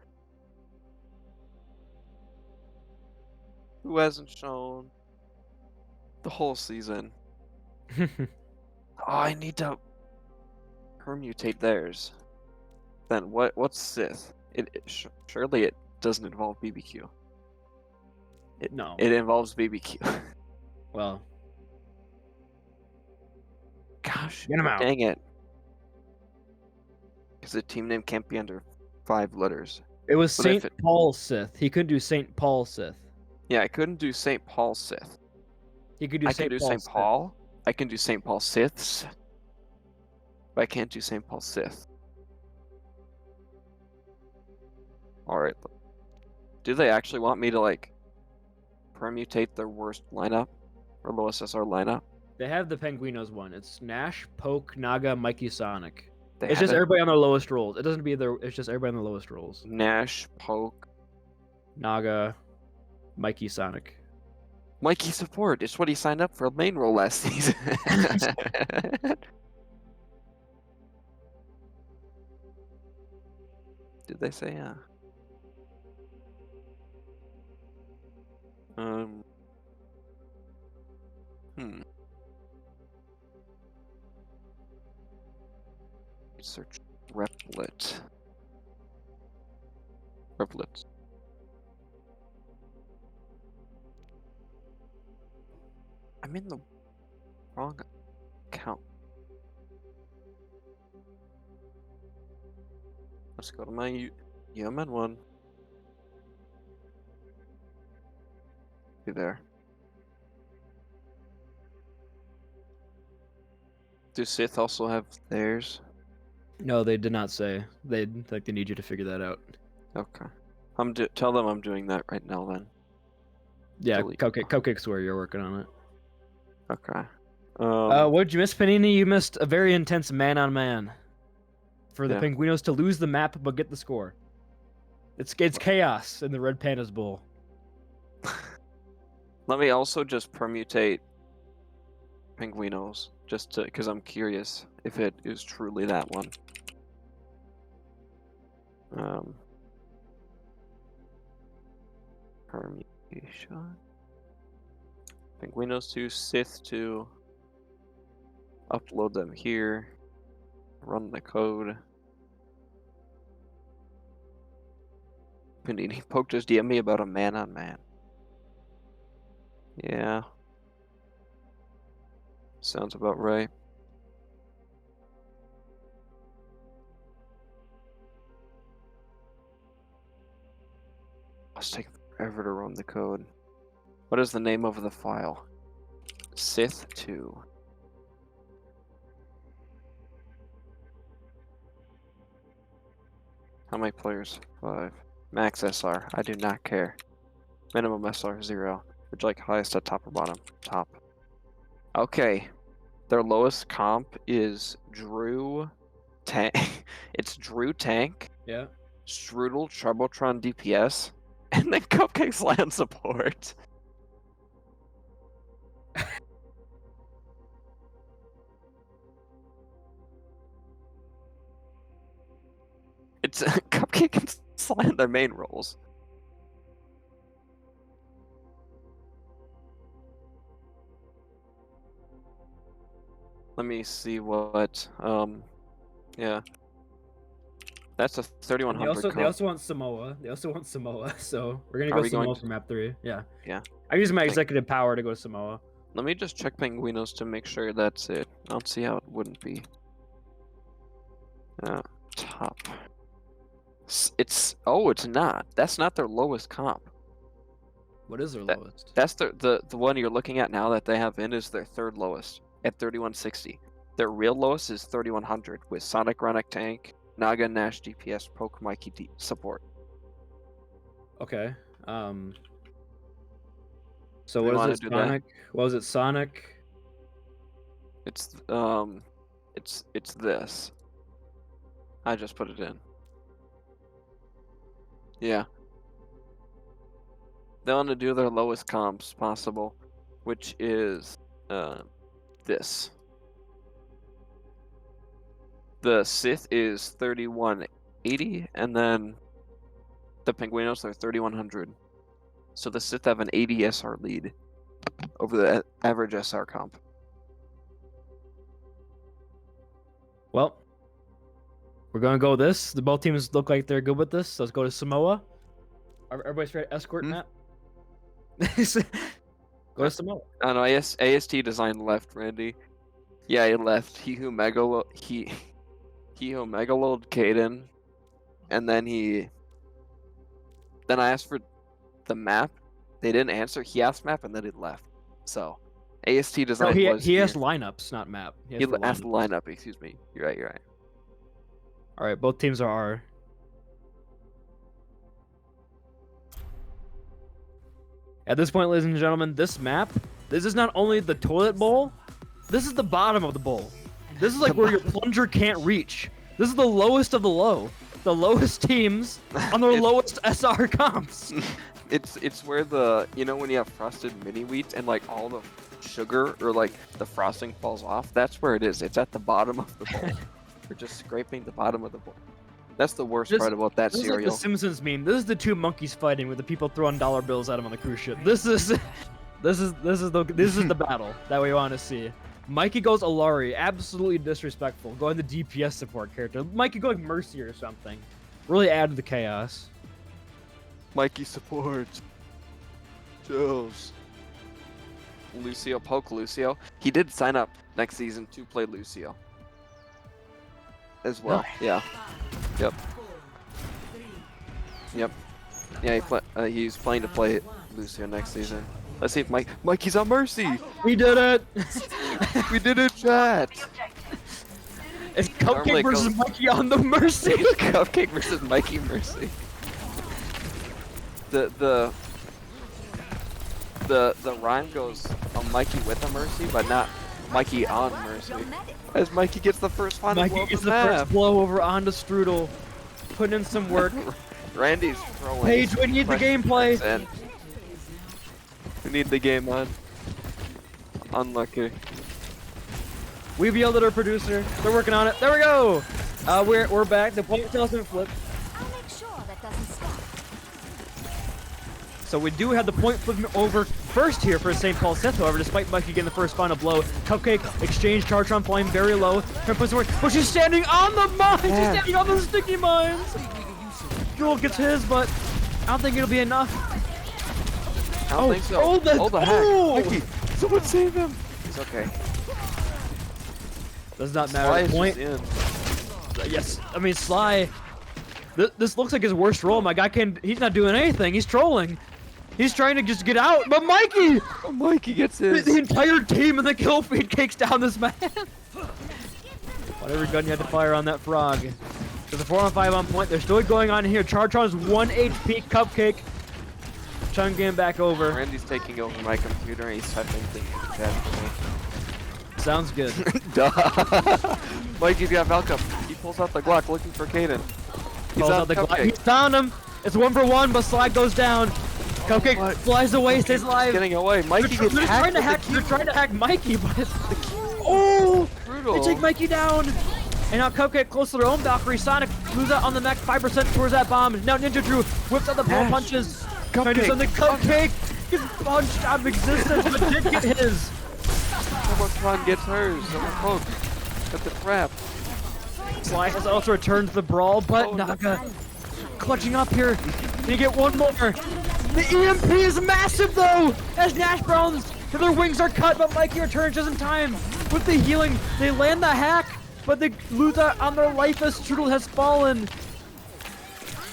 Who hasn't shown the whole season? Oh, I need to permutate theirs. Then what's Sith? Surely it doesn't involve BBQ. No. It involves BBQ. Well, Gosh, get him out. dang it. Because the team name can't be under 5 letters. It was What if St. Paul Sith. He couldn't do St. Paul Sith. Yeah, I couldn't do St. Paul Sith. He could do I St. can do Paul St. Sith. Paul. I can do St. Paul Siths. But I can't do St. Paul Sith. Alright. Do they actually want me to, like, permutate their worst lineup? Or lowest SR lineup? They have the Penguinos one. It's Nash, Poke, Naga, Mikey, Sonic. They It's have just it? everybody on their lowest rolls. It doesn't be their. It's just everybody on the lowest rolls. Nash, Poke, Naga, Mikey, Sonic. Mikey support. It's what he signed up for main role last season. Did they say Search Replit. I'm in the wrong account. Let's go to my UMN one. Be there. Do Sith also have theirs? No, they did not say. They need you to figure that out. Okay. Tell them I'm doing that right now then. Yeah, Delete. Cupcake swear you're working on it. Okay. What did you miss, Panini? You missed a very intense man-on-man for the Yeah. Penguinos to lose the map but get the score. It's chaos in the Red Pandas Bowl. Let me also just permutate Penguinos. just to because I'm curious if it is truly that one. Permutation. Penguinos to Sith to upload them here. Run the code. Panini Poke just DM me about a man-on-man. Yeah. Sounds about right. It's taking forever to run the code. What is the name of the file? Sith 2. How many players? 5. Max SR. I do not care. Minimum SR 0. Would you like highest at top or bottom? Top. Okay. Their lowest comp is Drew Tank. It's Drew Tank. Yeah. Strudel Troubletron DPS. And then Cupcake's land support. It's Cupcake and Slant their main roles. Let me see what yeah. That's a 3100 They also want Samoa. They also want Samoa, so we're gonna Are go we Samoa going for map 3. Yeah. Yeah. I use my executive power to go Samoa. Let me just check Penguinos to make sure that's it. I'll see how it wouldn't be. Top. It's not. That's not their lowest comp. What is their lowest? That's the one you're looking at now that they have in is their third lowest at 3160. Their real lowest is 3100 with Sonic Ronic Tank, Naga Nash DPS, Poke Mikey support. Okay. So what is it? Sonic? What was it? Sonic? It's this. I just put it in. Yeah. They want to do their lowest comps possible, which is this. The Sith is 3180, and then the Penguinos are 3100. So the Sith have an 80 SR lead over the average SR comp. Well, we're gonna go this. The both teams look like they're good with this. So let's go to Samoa. Everybody's ready? Escort map. Go to Samoa. I know AST design left, Randy. Yeah, he left. He who megaload Caden, and then I asked for the map. They didn't answer. He asked map, and then he left. So AST design. No, was he asked lineups, not map. He asked lineup. Excuse me. You're right. All right, both teams are R. At this point, ladies and gentlemen, this map, this is not only the toilet bowl, this is the bottom of the bowl. This is like where your plunger can't reach. This is the lowest of the low. The lowest teams on their lowest SR comps. It's where when you have frosted mini wheats and like all the sugar or like the frosting falls off, that's where it is. It's at the bottom of the bowl. We're just scraping the bottom of the bowl. That's the worst part about that cereal. This is like the Simpsons meme. This is the two monkeys fighting with the people throwing dollar bills at them on the cruise ship. This is the battle that we want to see. Mikey goes Alari, absolutely disrespectful. Going the DPS support character. Mikey going Mercy or something. Really add to the chaos. Mikey supports. Joes. Lucio, poke Lucio. He did sign up next season to play Lucio. As well. Yeah. Yep. Yeah, he's planning to play Lucio next season. Let's see if Mikey's on Mercy! We did it! We did it, chat! It's Cupcake versus Mikey on the Mercy! Cupcake versus Mikey Mercy. The rhyme goes on Mikey with a Mercy, but not Mikey on Mercy. As Mikey gets the first final blow Mikey gets the first blow over onto Strudel. Putting in some work. Randy's throwing. Paige, we need the gameplay! We need the game on. Unlucky. We've yelled at our producer. They're working on it. There we go. We're back. The point tells me to flip. I'll make sure that doesn't stop. So we do have the point flipping over first here for St. Paul Sith, however, despite Mikey getting the first final blow. Cupcake, exchange, Chartron flying very low. But she's standing on the mines! She's standing on the sticky mines! Jewel gets his, but I don't think it'll be enough. I don't think so. Oh, the heck. Mikey, someone save him. It's okay. Does not matter. Sly is Point. just in. Yes, I mean, Sly. This looks like his worst roll. My guy can't. He's not doing anything. He's trolling. He's trying to just get out. But Mikey! Oh, Mikey gets his. The entire team in the kill feed takes down this man. Whatever gun you had to fire on that frog. There's a 4-on-5 on point. They're still going on here. Chartron's 1 HP Cupcake. Chung game back over. Randy's taking over my computer and he's typing things in the chat for me. Sounds good. Duh. Mikey's got Valkyp. He pulls out the Glock looking for Kaden. Pulls out the Glock. He found him. It's 1-for-1, but Sly goes down. Cupcake flies away, stays alive. Getting away. Mikey gets hacked. They're trying to hack Mikey, but it's oh! Brutal. They take Mikey down. And now Cupcake close to their own Valkyrie. Sonic lose out on the neck 5% towards that bomb. Now Ninja Drew whips out the pole punches. Trying to do something. Cupcake gets punched out of existence, but did get his. Someone gets hers. Someone poked at the trap. Sly has also returned to the brawl, but Naga clutching up here. Can you get one more? The EMP is massive though! As Nash Browns, their wings are cut, but Mikey returns just in time. With the healing, they land the hack, but they lose out on their life as Strudel has fallen.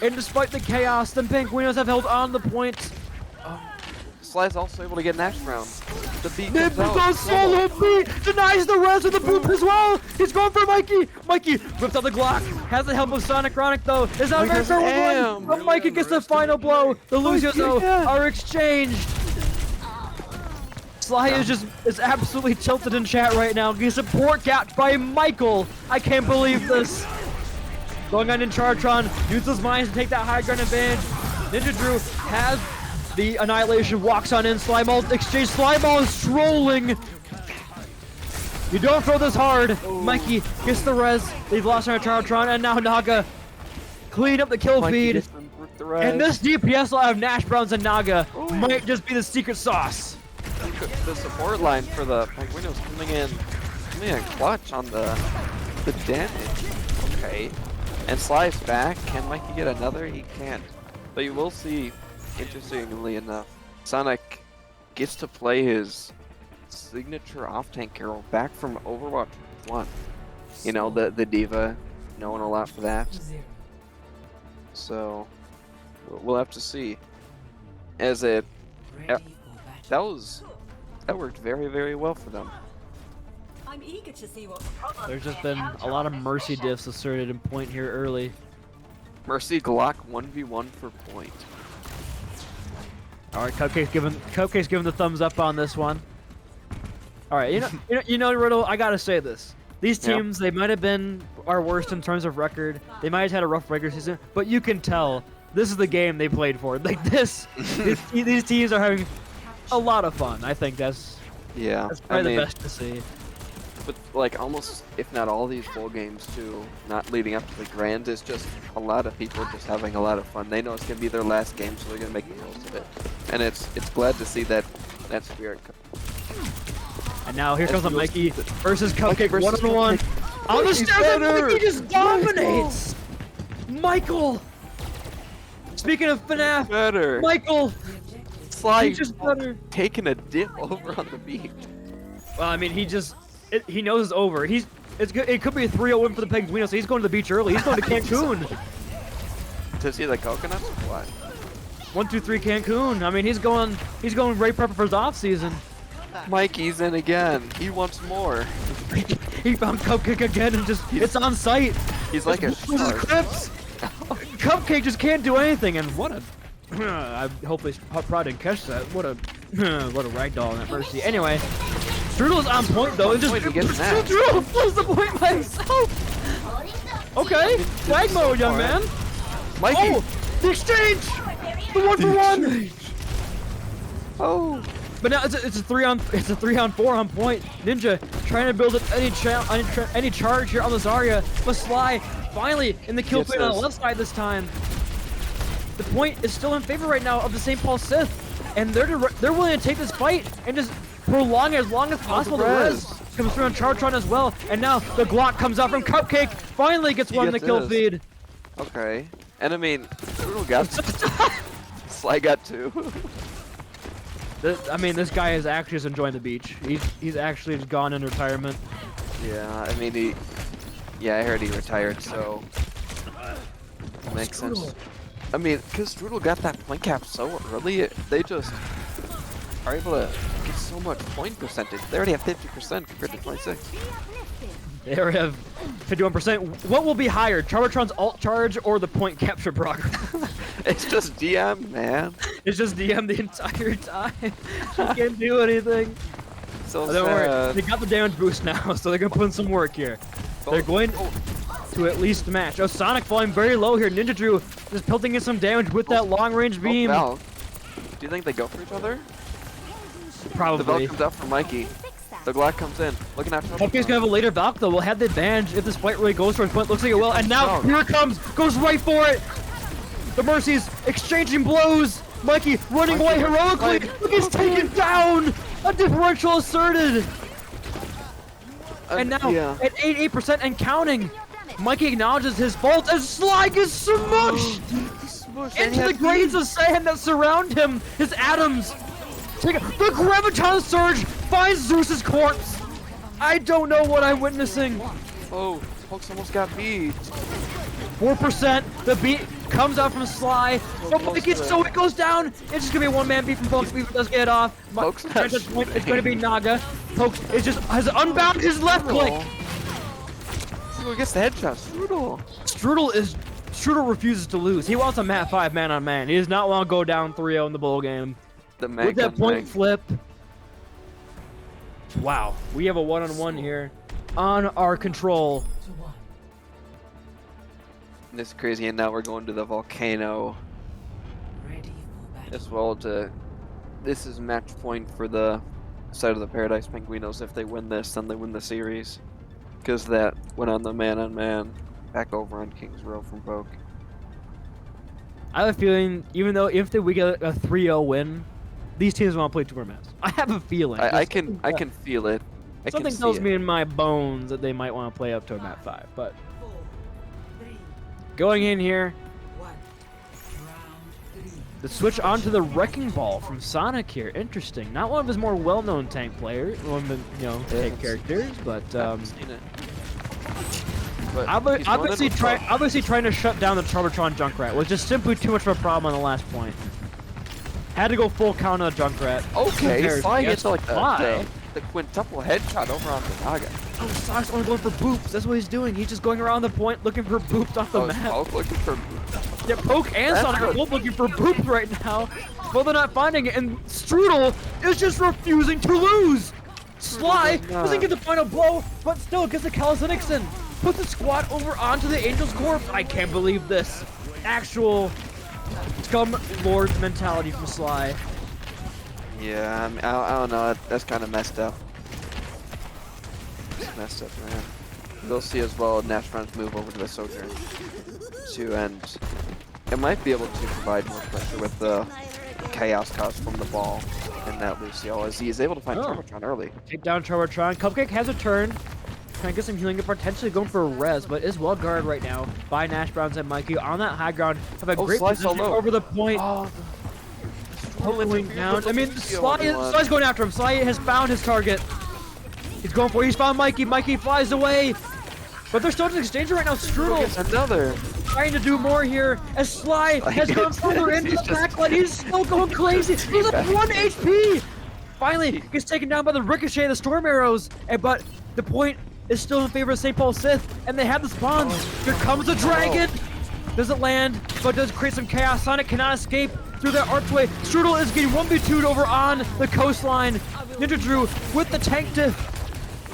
And despite the chaos, the Penguinos have held on the point. Sly's also able to get Nash round. The beat Nip comes out. goes solo beat, denies the res with the boop as well. He's going for Mikey. Mikey whips out the Glock. Has the help of Sonic Chronic though. Is not very fair one. But Mikey gets the final blow. The losers though are exchanged. Sly is absolutely tilted in chat right now. He's support gapped by Michael. I can't believe this. Going on in Chartron, uses mines to take that high ground advantage. Ninja Drew has the annihilation, walks on in. Slimeball exchange. Slimeball is trolling. You don't throw this hard. Mikey gets the res. They've lost on Chartron, and now Naga clean up the kill feed. And this DPS line of Nash Browns and Naga might just be the secret sauce. The support line for the Penguinos coming in clutch on the damage. Okay. And Sly's back. Can Mikey get another? He can't. But you will see, interestingly enough, Sonic gets to play his signature off-tank hero back from Overwatch 1. You know, the Diva, known a lot for that. So, we'll have to see. As it, that worked very, very well for them. I'm eager to see what. There's just been a lot of Mercy diffs asserted in point here early. Mercy Glock 1v1 for point. All right, Cupcake's giving the thumbs up on this one. All right, you know, Riddle. I gotta say this: these teams, they might have been our worst in terms of record. They might have had a rough regular season, but you can tell this is the game they played for. Like this, these teams are having a lot of fun. I think that's probably the best to see. But like almost, if not all these bowl games too, not leading up to the Grand, is just a lot of people just having a lot of fun. They know it's gonna be their last game, so they're gonna make the most of it. And it's glad to see that spirit. And now here comes a Mikey versus Cupcake one-on-one. On the stairs, and Mikey just dominates. Michael. Speaking of FNAF, Michael. Sly just better. Taking a dip over on the beach. Well, I mean, he knows it's over. It could be a 3-0 win for the Penguinos, so he's going to the beach early. He's going to Cancun. To see the coconuts or what? 1, 2, 3 Cancun. I mean, he's going right prep for his off season. Mikey's in again. He wants more. He found Cupcake again and it's on site. He's like a shark. Cupcake just can't do anything, and what a I hope they probably didn't catch that. What a ragdoll in that Mercy. Anyway, Strudel's on point though. Strudel blows the point by himself. Okay, flag mode, young man. Mikey. Oh, the exchange. The 1-for-1. Oh, But now it's a 3-on-4 on point. Ninja trying to build up any charge here on the Zarya, but Sly finally in the kill feed on the left side this time. The point is still in favor right now of the St. Paul Sith, and they're willing to take this fight and just prolong it as long as possible. The res comes through on Chartron as well, and now the Glock comes out from Cupcake. Finally gets one in the kill feed. Okay, and I mean, Strudel got Sly got 2. I mean, this guy is actually just enjoying the beach. He's actually just gone in retirement. Yeah, I mean I heard he retired, so makes sense. I mean, because Strudel got that point cap so early, they just are able to get so much point percentage. They already have 50% compared to 26. They already have 51%. What will be higher, Chartron's alt charge or the point capture progress? It's just DM, man. It's just DM the entire time. She can't do anything. So don't worry, they got the damage boost now, so they're gonna put in some work here. They're going to at least match. Oh, Sonic falling very low here. Ninja Drew just pelting in some damage with that long-range beam. Val. Do you think they go for each other? Probably. The Valk comes out for Mikey. The Glock comes in, looking after him. Cupcake's gonna have a later Valk though. We'll have the advantage if this fight really goes for his point. Looks like it will. And now here it comes. Goes right for it. The Mercies exchanging blows. Mikey running away heroically. He's taken down. A differential asserted. And now at 88% and counting, Mikey acknowledges his fault as Sly gets smushed into the grains of sand that surround him. His atoms. The graviton surge finds Zeus's corpse. I don't know what I'm witnessing. Oh, Pokes almost got beat. 4%. The beat comes out from Sly. But Mikey, so it goes down. It's just gonna be a one-man beat from Pokes. If he does get it off. Pokes It's gonna be Naga. Pokes is just has unbound his left click. Strudel gets the headshot. Strudel refuses to lose. He wants a Mat 5 man-on-man. He does not want to go down 3-0 in the bowl game. With that point flip. Wow, we have a one-on-one here on our control. This is crazy, and now we're going to the volcano as well. This is match point for the side of the Paradise Penguinos. If they win this, then they win the series, because that went on the man-on-man back over on Kings Row from Poke. I have a feeling, even though if we get a 3-0 win, these teams want to play 2 more maps. I have a feeling. I can feel it. Something tells me in my bones that they might want to play up to a map 5, but going in here, the switch onto the Wrecking Ball from Sonic here. Interesting. Not one of his more well-known tank players, one of the tank characters, but obviously trying to shut down the Charbatron Junkrat was just simply too much of a problem on the last point. Had to go full count on the Junkrat. Okay, Sly gets like the quintuple headshot over on the Naga. Oh, Sonic's only going for boops. That's what he's doing. He's just going around the point looking for boops off the map. Poke looking for boops. Yeah, Poke and Sonic are both looking for boops right now, but they're not finding it. And Strudel is just refusing to lose. Sly doesn't get the final blow, but still gets the calisthenics in. Puts the squad over onto the Angel's corpse. I can't believe this. Actual Scum Lord mentality from Sly. Yeah, I mean, I don't know. That's kind of messed up. It's messed up, man. We'll see as well. Nashron's move over to the Sojourn too, and it might be able to provide more pressure with the chaos cause from the ball and that Lucio, as he is able to find Charbatron early. Take down Charbatron. Cupcake has a turn. Trying to get some healing and potentially going for a res, but is well guarded right now by Nash Browns and Mikey on that high ground. Have a great position over the point. Pulling down. I mean, Sly's going after him. Sly has found his target. He's going for it. He's found Mikey. Mikey flies away. But they're still in exchange right now. Strudel gets another. Trying to do more here as Sly has gone further into the backline. He's still going crazy. He's at 1 HP. Finally gets taken down by the ricochet of the storm arrows. But the point is still in favor of St. Paul Sith, and they have the spawns. Here comes the dragon. Doesn't land, but does create some chaos. Sonic cannot escape through that archway. Strudel is getting 1v2'd over on the coastline. Ninja Drew with the tank diff.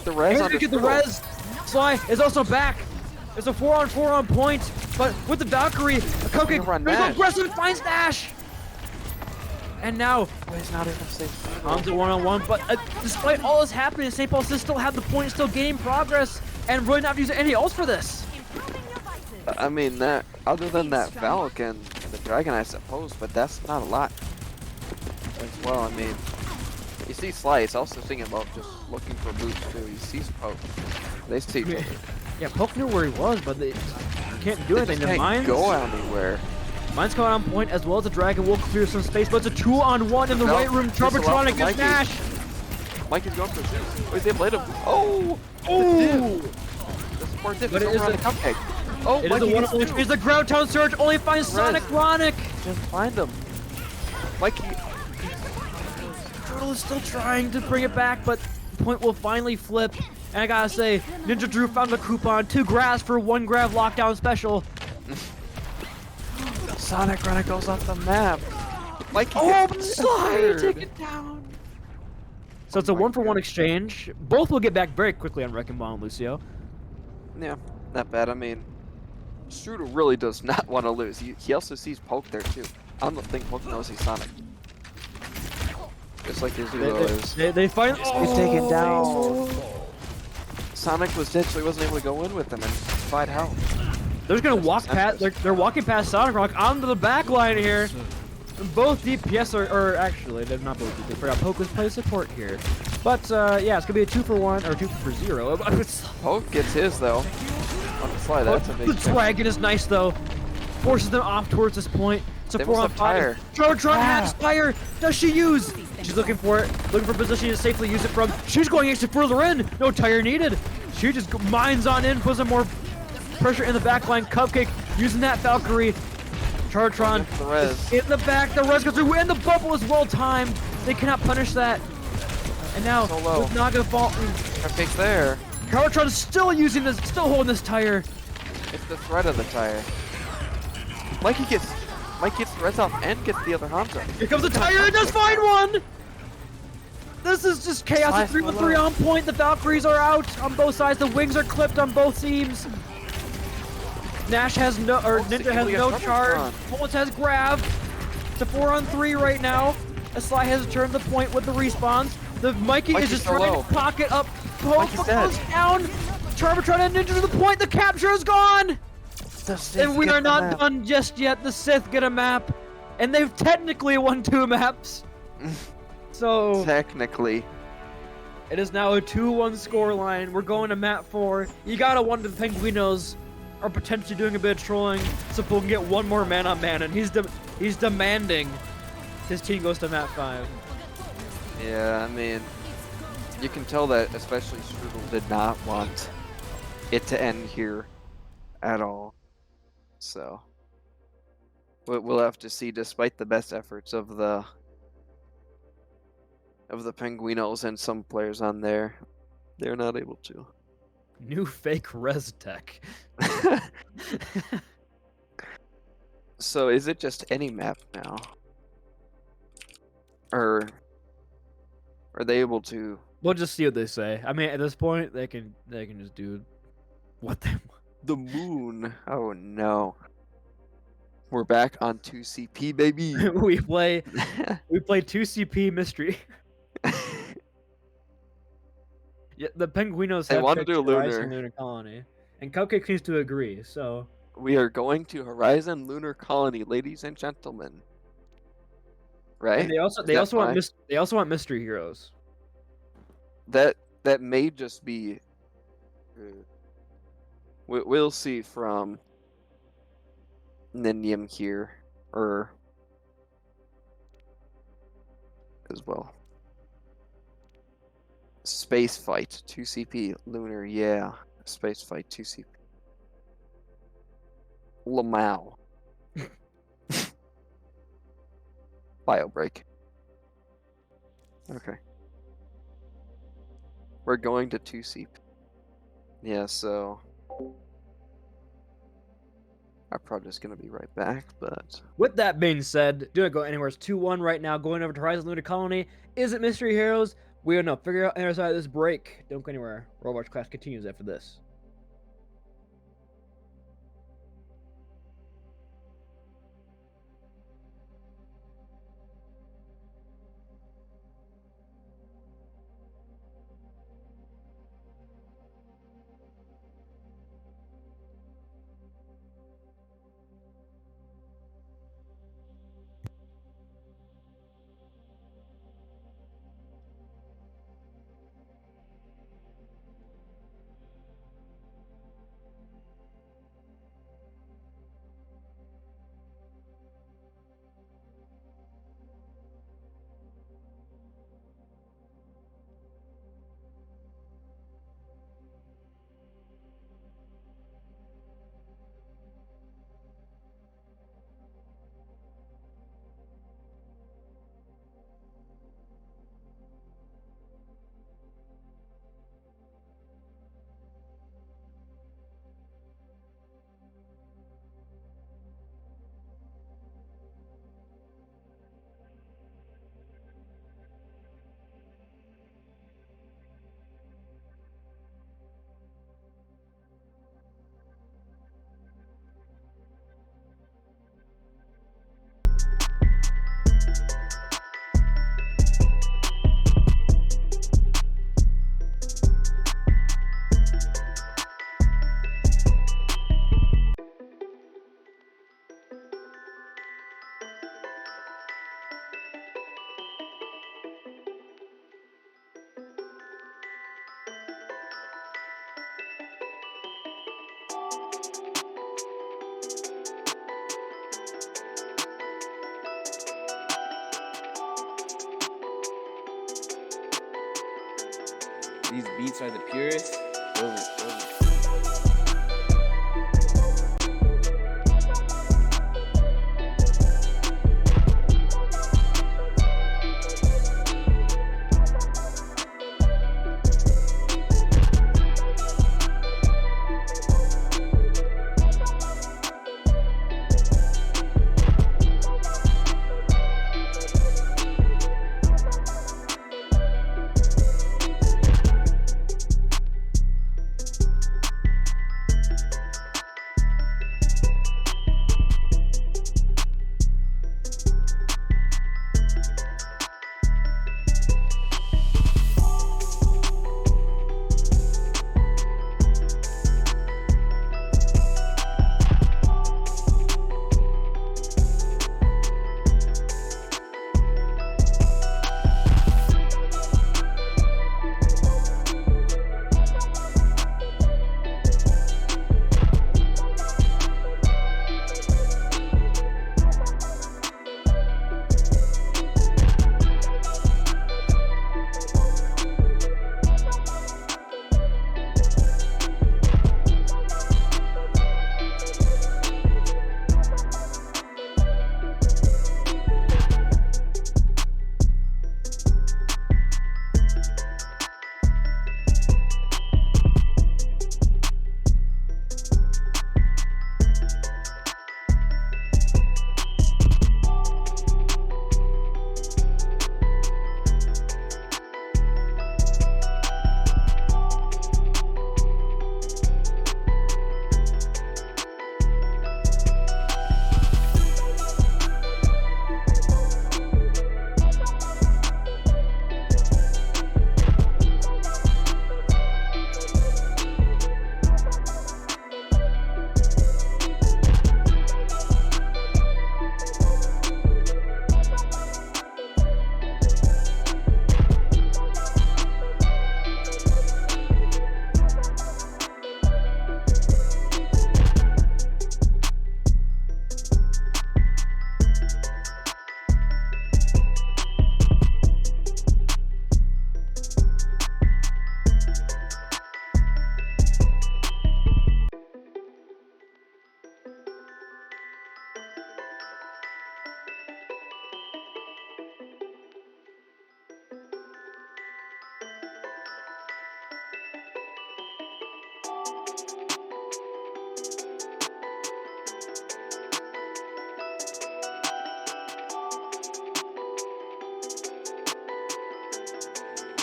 The res on the res. Sly is also back. It's a 4-on-4 on point, but with the Valkyrie, a Cupcake aggressive finds Nash. And now, He's not even safe. Hanzo one-on-one, but despite all this happening, St. Paul Sith still have the point, still gaining progress, and really not using any else for this. Improving your vices. I mean, that other than that Valk and the Dragon, I suppose, but that's not a lot as well. I mean, you see Slice also thinking about just looking for boots too. He sees Poke. They see each other. Yeah, Poke knew where he was, but they can't do They anything. just The can't Mines, go anywhere. Mines coming on point, as well as the Dragon will clear some space, but it's a 2-on-1 in the No, right room. this allows Charbatronic for gets Mikey. Nash. Mikey's going for Zeus. Oh, he's able to hit him. Oh! Oh! The support dip But is it is over on a- the cupcake. Oh, It is Mikey a gets one-on-one. two. It's the Ground Town Surge, only finds Sonic Ronic. Just find him. Mikey. Turtle is still trying to bring it back, but the point will finally flip. And I gotta say, Ninja Drew found the coupon, 2 grabs for 1 grab lockdown special. Sonic Runner goes off the map. Mikey Oh, gets Sly, third. take it down. So it's a Oh my 1-for-1 God. exchange. Both will get back very quickly on Wrecking Ball and Lucio. Yeah, not bad. I mean, Strudel really does not want to lose. He also sees Poke there too. I don't think Poke knows he's Sonic. Just like Izuo is. They find. He's taken down. Sonic was dead, so he wasn't able to go in with them and fight health. They're just gonna walk past. They're walking past Sonic Rock onto the back line here. Both DPS or actually they're not both. They forgot Poke was play support here. But yeah, it's gonna be a 2-for-1 or 2-for-0. Poke gets his though. On the slide, that's a big The thing. Dragon is nice though. Forces them off towards this point. It's a They 4-on-5. must have tire. Charbatron has tire. Does she use? She's looking for it. Looking for position to safely use it from. She's going actually further in. No tire needed. She just mines on in, puts some more pressure in the back line. Cupcake using that Valkyrie. Charbatron The res. in the back. The res goes through, and the bubble is well timed. They cannot punish that. And now So low. with Naga fall. Cupcake's there. Charbatron is still using this, still holding this tire. It's the threat of the tire. Mikey gets the res off and gets the other Hanzo. Here comes the tire, and does find one! This is just chaos. Slice It's 3-on-3 below. on point. The Valkyries are out on both sides. The wings are clipped on both teams. Nash has no, or Ninja has Able to no get charge. Charbatron. Almost has grab. It's a 4-on-3 right now. Sly has turned the point with the respawns. The Mikey Mikey's is just so trying low. to pocket up. Poke Mikey's goes dead. down. Charbatron and Ninja to the point. The capture is gone. The Sith And we get are the not map. done just yet. The Sith get a map, and they've technically won 2 maps. So Technically. it is now a 2-1 scoreline. We're going to map 4. You gotta wonder the Penguinos are potentially doing a bit of trolling, so Poe can get 1 more man-on-man, and he's demanding his team goes to map 5. Yeah, I mean, you can tell that especially Strudel did not want it to end here at all. So we'll have to see. Despite the best efforts of the Penguinos and some players on there, they're not able to. New fake res tech. So is it just any map now, or are they able to? We'll just see what they say. I mean, at this point, they can just do what they want. The moon. Oh no. We're back on 2CP, baby. we play 2CP mystery. Yeah, the Penguinos They have wanna picked do Horizon Lunar. Lunar Colony, and Cupcake seems to agree. So We are going to Horizon Lunar Colony, ladies and gentlemen. Right? and they also Is that fine? they also want mystery heroes. That may just be. We'll see from Ninyam here, or as well. Space fight 2CP Lunar, yeah. Space fight 2CP. Lamau. Bio break. Okay. We're going to 2CP. Yeah, so I'm probably just gonna be right back, but With that being said, do not go anywhere. It's 2-1 right now. Going over to Horizon Lunar Colony. Is it mystery heroes? We don't know. Figure out on the other side of this break. Don't go anywhere. Overwatch class continues after this. These beats are the purest.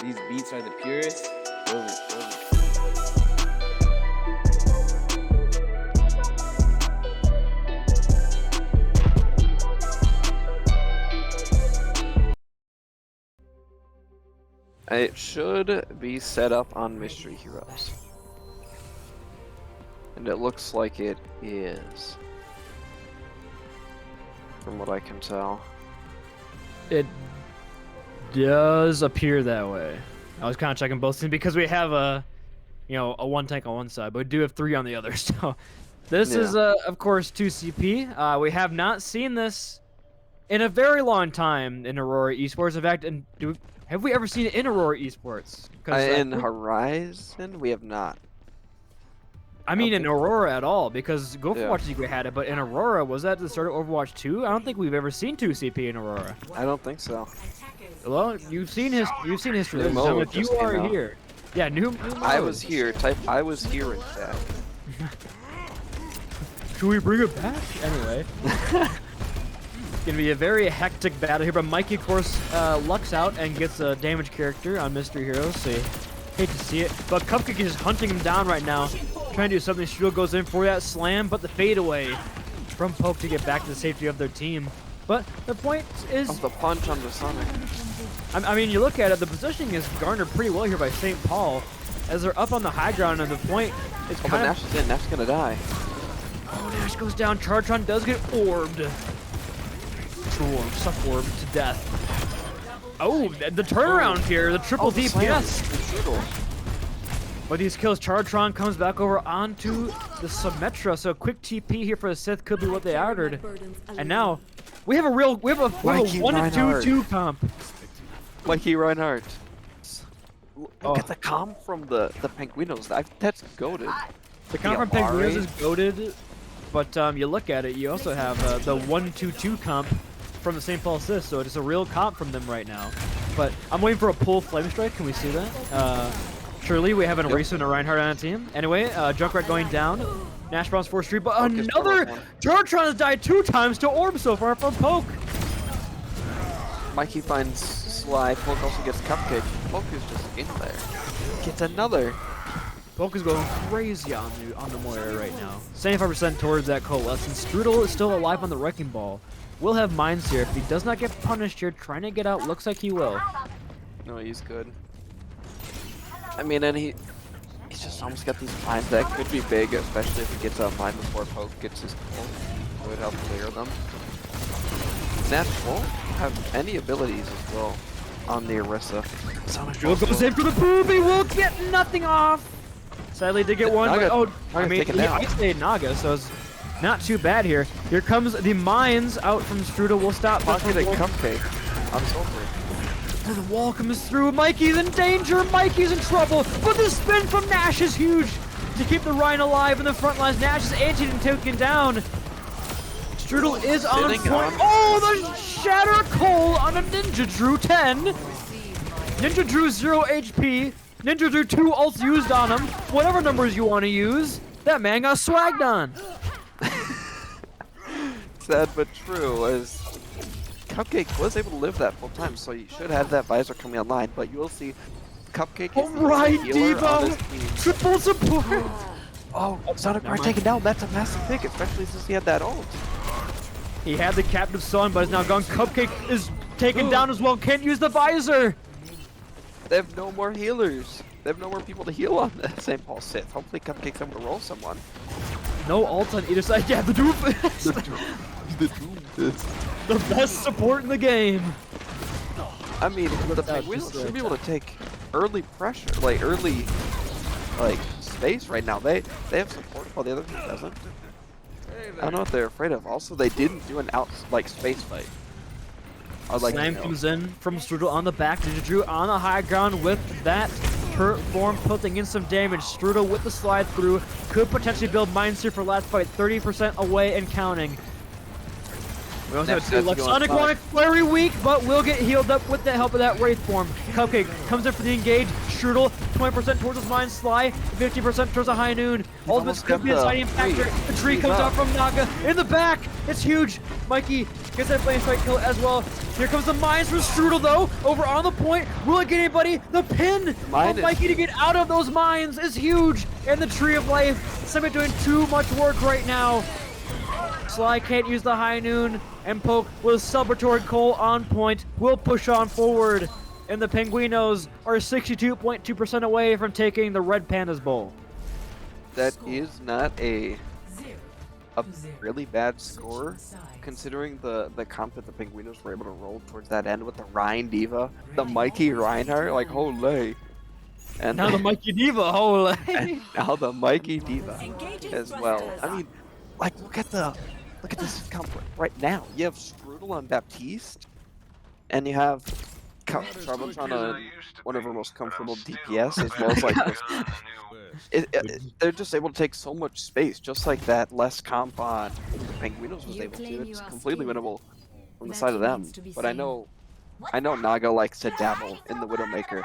These beats are the purest. It should be set up on Mystery Heroes. And it looks like it is. From what I can tell. It does appear that way. I was kind of checking both things because we have a one tank on one side, but we do have 3 on the other. So this is of course 2 CP. We have not seen this in a very long time in Aurora Esports. In fact, have we ever seen it in Aurora Esports? In Horizon, we have not. I mean, in Aurora at all, because Overwatch League we had it, but in Aurora, was that the start of Overwatch 2? I don't think we've ever seen 2 CP in Aurora. I don't think so. Well, you've seen history. New mode If you just came are out. here, yeah, new mode. I was here. I was here in chat. Should we bring it back? Anyway. It's gonna be a very hectic battle here, but Mikey, of course, lucks out and gets a damage character on Mystery Heroes, so you hate to see it. But Cupcake is hunting him down right now, trying to do something. Shield goes in for that slam, but the fade away from Poke to get back to the safety of their team. But the point is... Oh, the punch on the Sonic. I mean, you look at it, the positioning is garnered pretty well here by St. Paul, as they're up on the high ground, and the point is Oh, kind but of... Nash is in. Nash's gonna die. Oh, Nash goes down. Chartron does get orbed. Suck-orbed to death. Oh, the turnaround here, the triple DPS. With these kills, Chartron comes back over onto the Symmetra, so a quick TP here for the Sith could be what they ordered. And now, we have a 1-2-2 comp. Mikey Reinhardt. Look at the comp from the Penguinos. That's goated. The comp from Penguinos is goated, but you look at it, you also have the 1-2-2 comp from the St. Paul Sith, so it's a real comp from them right now. But I'm waiting for a pull Flame Strike. Can we see that? Surely we have an Eraser and a Reinhardt on a team. Anyway, Junkrat going down. Nash Bronze 4 Street, but another Turtron has died 2 times to Orb so far from Poke. Mikey finds Sly. Poke also gets Cupcake. Poke is just in there. Gets another. Poke is going crazy on the Moira right now. 75% towards that Coalescence. Strudel is still alive on the Wrecking Ball. Will have mines here. If he does not get punished here, trying to get out, looks like he will. No, he's good. I mean, and he's just almost got these mines that could be big, especially if he gets a mine before Poke gets his pull. It would help clear them. Nash won't have any abilities as well on the Orisa. Will goes in for the booby. Will get nothing off. Sadly, did get one. Naga, but, I mean, I stayed Naga, so it's not too bad here. Here comes the mines out from Strudel. Will stop. Pocket a Cupcake on Sulfur. The wall comes through. Mikey's in danger. Mikey's in trouble. But the spin from Nash is huge to keep the Rhine alive in the front lines. Nash is anti and taken down. Strudel is on point. Oh, the Shatter Coal on a Ninja Drew 10. Ninja Drew 0 HP. Ninja Drew 2 ults used on him. Whatever numbers you want to use. That man got swagged on. Sad but true, as Cupcake was able to live that full time, so you should have that visor coming online, but you will see Cupcake is Alright, the healer on his Devo! team. Triple support! Oh, Sonic Guard taken down. That's a massive pick, especially since he had that ult. He had the Captive Sun, but is now gone. Cupcake is taken down as well. Can't use the visor. They have no more healers. They have no more people to heal on the St. Paul Sith. Hopefully Cupcake's able to roll someone. No ult on either side. Yeah, the Doofus. The best support in the game. I mean, the Penguins should be able to take early pressure, early space right now. They have support while the other team doesn't. I don't know what they're afraid of. Also, they didn't do an space fight. Slam comes in from Strudel on the back. Ninja Drew on the high ground with that hurt form, putting in some damage. Strudel with the slide through. Could potentially build mines here for last fight. 30% away and counting. We also have 2 left. Sonic Wanted very weak, but will get healed up with the help of that Wraith form. Cupcake comes in for the engage. Strudel, 20% towards his mine. Sly, 50% towards the high noon. Ultimates could be a side impactor. The tree comes out from Naga in the back. It's huge. Mikey gets that flame strike kill as well. Here comes the mines from Strudel though. Over on the point. Will it get anybody? The pin of Mikey to get out of those mines is huge. And the Tree of Life. Summit doing too much work right now. Sly can't use the high noon, and Poke with Celebratory Coal on point will push on forward. And the Penguinos are 62.2% away from taking the Red Panda's Bowl. That is not a really bad score, considering the comp that the Penguinos were able to roll towards that end with the Rhine Diva, the Mikey Reinhardt, holy. And now the Mikey Diva, holy. And now the Mikey Diva as well. I mean, look at this comp right now. You have Strudel on Baptiste, and you have Charbonne on one of our most comfortable DPS, as well as they're just able to take so much space, just like that less comp on the Penguinos was able to. It's completely winnable from the side of them. But I know Naga likes to dabble in the Widowmaker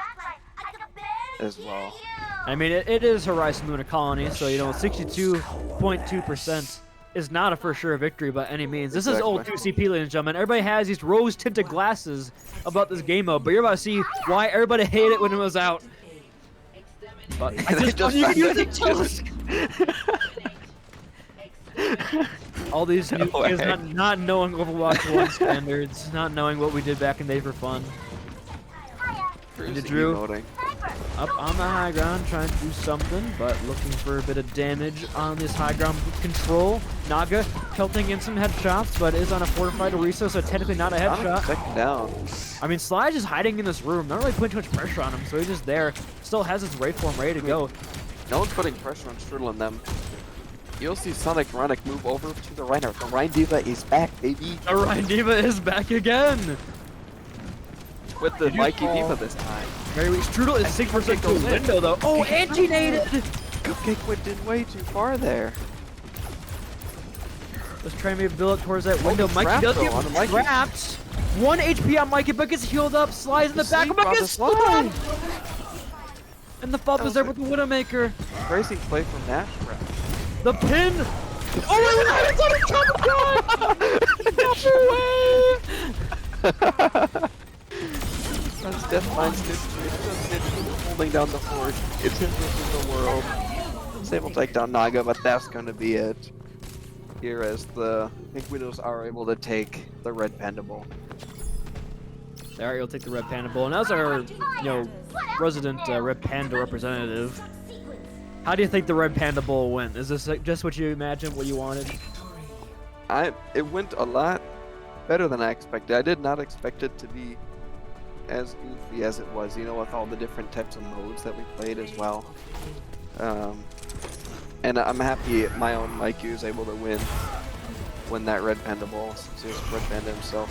as well. I mean, it is Horizon Lunar Colony, so 62.2% is not a for sure victory by any means. This is old 2CP, ladies and gentlemen. Everybody has these rose-tinted glasses about this game mode, but you're about to see why everybody hated it when it was out. But you can use it all these new kids not knowing Overwatch 1 standards, not knowing what we did back in the day for fun. Ninja Drew up on the high ground, trying to do something, but looking for a bit of damage on this high ground control. Naga tilting in some headshots, but is on a fortified Orisa, so technically not a headshot. Second down. I mean, Sly is just hiding in this room, not really putting too much pressure on him, so he's just there. Still has his Wraith form ready to go. No one's putting pressure on Strudel and them. You'll see Sonic Ronic move over to the Reinhardt. The Rhine Diva is back, baby. The Rhine Diva is back again. with the Did you Mikey fall? Diva this time. Very weak. Strudel is 6% to a window though. Oh, and she naded! Cupcake went in way too far there. Let's try and maybe build up towards that window. Mikey trap does though get on the Mikey. trapped. 1 HP on Mikey, but gets healed up. Slides in the back. Sleep Mikey on the gets slide. and the FUB is there with the Widowmaker. Racing play from Nash. The pin. Oh my God! It's on the top! That's Deathmine's Stitch holding down the fort. It's him versus the world. Same will take down Naga, but that's going to be it. Here as the Penguinos are able to take the red Panda Bowl. Alright, you'll take the red Panda Bowl. And as our, resident red Panda representative, how do you think the red Panda Bowl went? Is this just what you imagined, what you wanted? It went a lot better than I expected. I did not expect it to be as goofy as it was, with all the different types of modes that we played as well. And I'm happy my own Mikey was able to win that red Panda Bowl, since he was red Panda himself.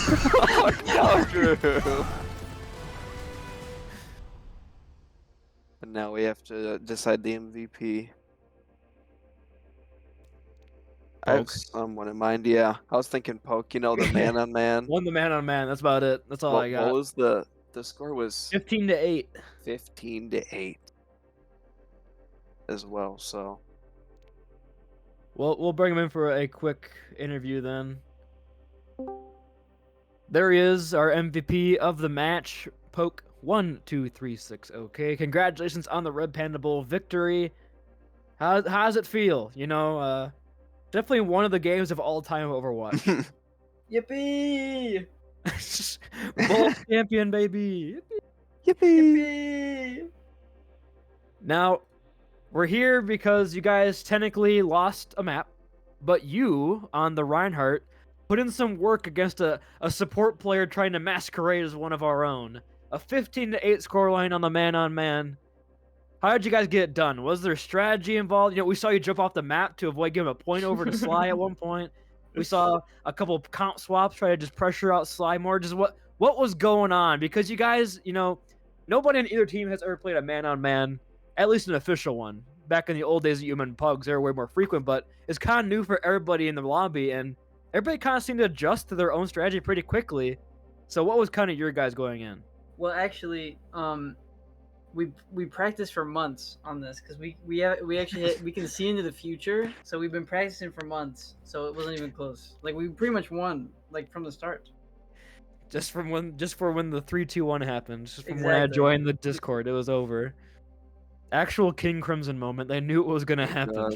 Oh, Drew! And now we have to decide the MVP. I have Poke. someone in mind, yeah. I was thinking Poke, the man on man. Won the man on man. That's about it. That's all I got. What was the score was 15-8. 15-8 as well, so. Well, we'll bring him in for a quick interview then. There he is, our MVP of the match, Poke 1236. Okay, congratulations on the Red Panda Bowl victory. How does it feel? Definitely one of the games of all time of Overwatch. Yippee! Bowl champion, baby! Yippee! Now, we're here because you guys technically lost a map, but you, on the Reinhardt, put in some work against a support player trying to masquerade as one of our own. A 15-8 scoreline on the man-on-man. How did you guys get it done? Was there strategy involved? We saw you jump off the map to avoid giving a point over to Sly at one point. We saw a couple of comp swaps try to just pressure out Sly more. Just what was going on? Because you guys, nobody on either team has ever played a man-on-man, at least an official one. Back in the old days of Human Pugs, they were way more frequent, but it's kind of new for everybody in the lobby, and everybody kind of seemed to adjust to their own strategy pretty quickly. So what was kind of your guys going in? Well, actually, we practiced for months on this because we actually we can see into the future, so we've been practicing for months. So it wasn't even close. Like we pretty much won from the start. Just for when the 3-2-1 happened. Just from when I Exactly. joined the Discord, it was over. Actual King Crimson moment. They knew it was gonna happen.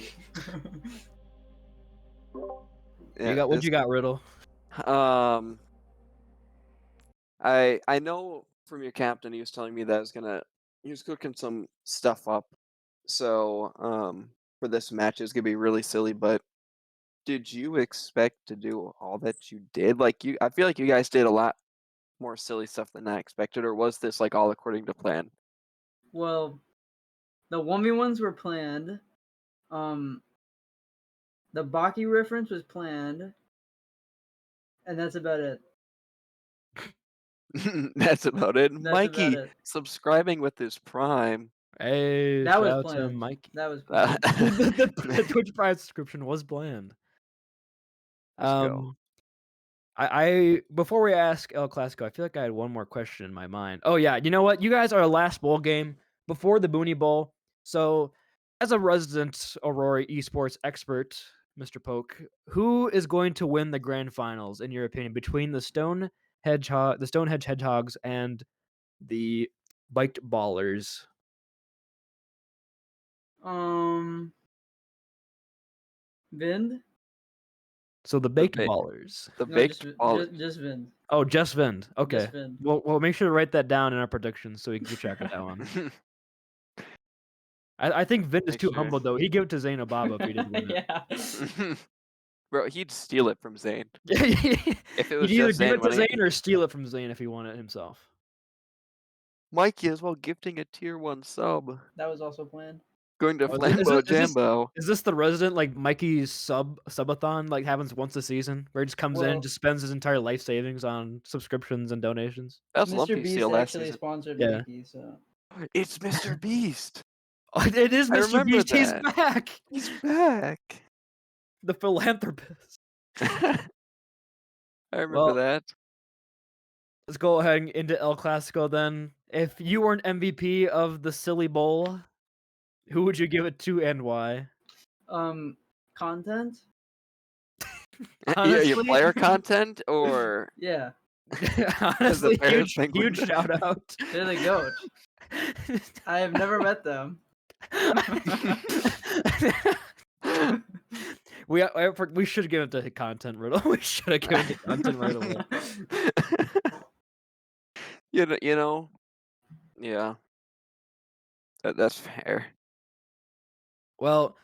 Yeah, What'd you got, Riddle? I know from your captain, he was telling me that he was cooking some stuff up. So, for this match, it's gonna be really silly. But did you expect to do all that you did? I feel like you guys did a lot more silly stuff than I expected. Or was this all according to plan? Well, the 1v1s were planned. The Baki reference was planned, and that's about it. That's about it. That's Mikey about it. subscribing with his Prime. Hey, That shout was out to planned. Mike. That was planned. the Twitch Prime subscription was bland. Let's go. I before we ask El Clasico, I feel like I had one more question in my mind. Oh yeah, you know what? You guys are our last bowl game before the Booney Bowl. So, as a resident Aurora esports expert, Mr. Poke, who is going to win the grand finals in your opinion between the Stonehenge Hedgehogs and the Biked Ballers? Vind? So the Baked ba- Ballers. The No, baked just, ball. just Vind. Oh, just Vind. Okay. Just Vind. We'll make sure to write that down in our predictions so we can keep track of that one. I think Vind is Make too sure. humble though. He'd give it to Zayn Obaba if he did win it. Yeah. Bro, he'd steal it from Zayn. If If it was He'd either just give Zayn it to winning, Zayn or steal it from Zayn if he won it himself. Mikey as well gifting a tier 1 sub. That was also planned. Going to Oh, Flambo Jambo. is this the resident like Mikey subathon like happens once a season where he just comes in Well- and just spends his entire life savings on subscriptions and donations? That's Mr. Lumpy Beast Seal last actually season. sponsored Yeah. Mikey, so It's Mr. Beast. Oh, it is I Mr. remember Beast. He's that. back. He's back. The philanthropist. I remember Well, that. let's go ahead and into El Clasico then. If you were an MVP of the Silly Bowl, who would you give it to and why? content. Yeah, your Honestly- player content or Yeah, Honestly, Bears huge shout out. they're the goat. I have never met them. we should give it to content riddle. We should have given it to content right away. you know, yeah, that's fair. Well,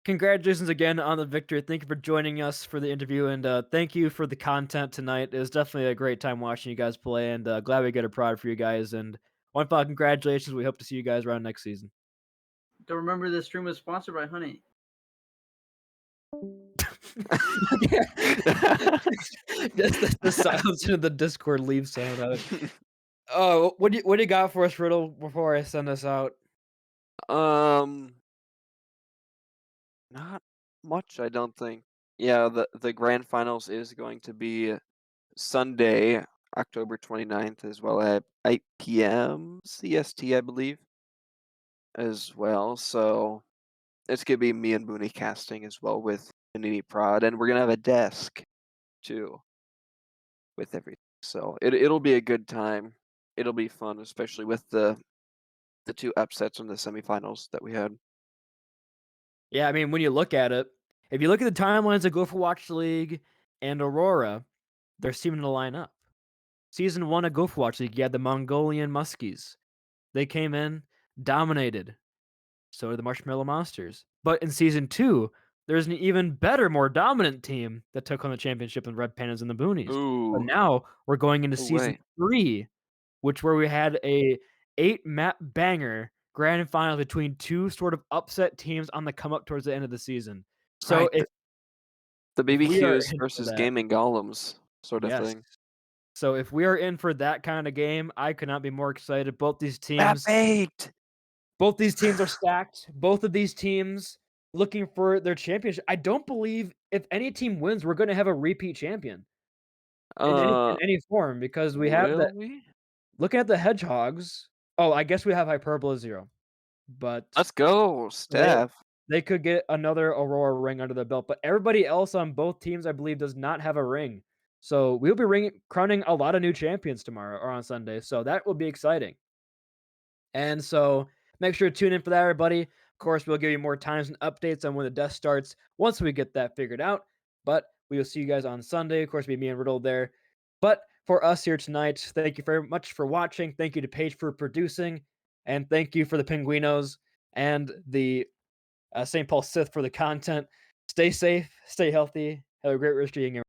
congratulations again on the victory. Thank you for joining us for the interview, and thank you for the content tonight. It was definitely a great time watching you guys play, and glad we get a prod for you guys. And one final congratulations. We hope to see you guys around next season. Don't remember this stream was sponsored by Honey. Just the silence in the Discord leave sound out. Oh, what do you got for us, Riddle, before I send us out? Not much, I don't think. Yeah, the grand finals is going to be Sunday, October 29th, as well at 8 p.m. CST, I believe, as well. So it's gonna be me and Booney casting as well with Panini Prod, and we're gonna have a desk too with everything. So it'll be a good time. It'll be fun, especially with the two upsets in the semifinals that we had. Yeah, I mean, when you look at it, if you look at the timelines of Overwatch League and Aurora, they're seeming to line up. Season 1 of Overwatch League, you had the Mongolian Muskies. They came in, dominated. So did the Marshmallow Monsters. But in Season 2, there's an even better, more dominant team that took on the championship than Red Pandas and the Boonies. Ooh, But now we're going into no Season way. 3, where we had a 8-map banger grand final between two sort of upset teams on the come up towards the end of the season. So Right, if the we are BBQs in for versus that, gaming golems sort of yes. thing. So if we are in for that kind of game, I could not be more excited. Both these Map teams, 8. both these teams are stacked. Both of these teams looking for their championship. I don't believe if any team wins, we're going to have a repeat champion in any form because we have that. Will we? Looking at the Hedgehogs, oh, I guess we have Hyperbola 0, but Let's go, Steph. they could get another Aurora ring under their belt. But everybody else on both teams, I believe, does not have a ring. So we'll be crowning a lot of new champions tomorrow or on Sunday. So that will be exciting. And so make sure to tune in for that, everybody. Of course, we'll give you more times and updates on when the death starts once we get that figured out. But we will see you guys on Sunday. Of course, it'll be me and Riddle there. But for us here tonight, thank you very much for watching. Thank you to Paige for producing. And thank you for the Penguinos and the St. Paul Sith for the content. Stay safe, stay healthy. Have a great rest of your evening.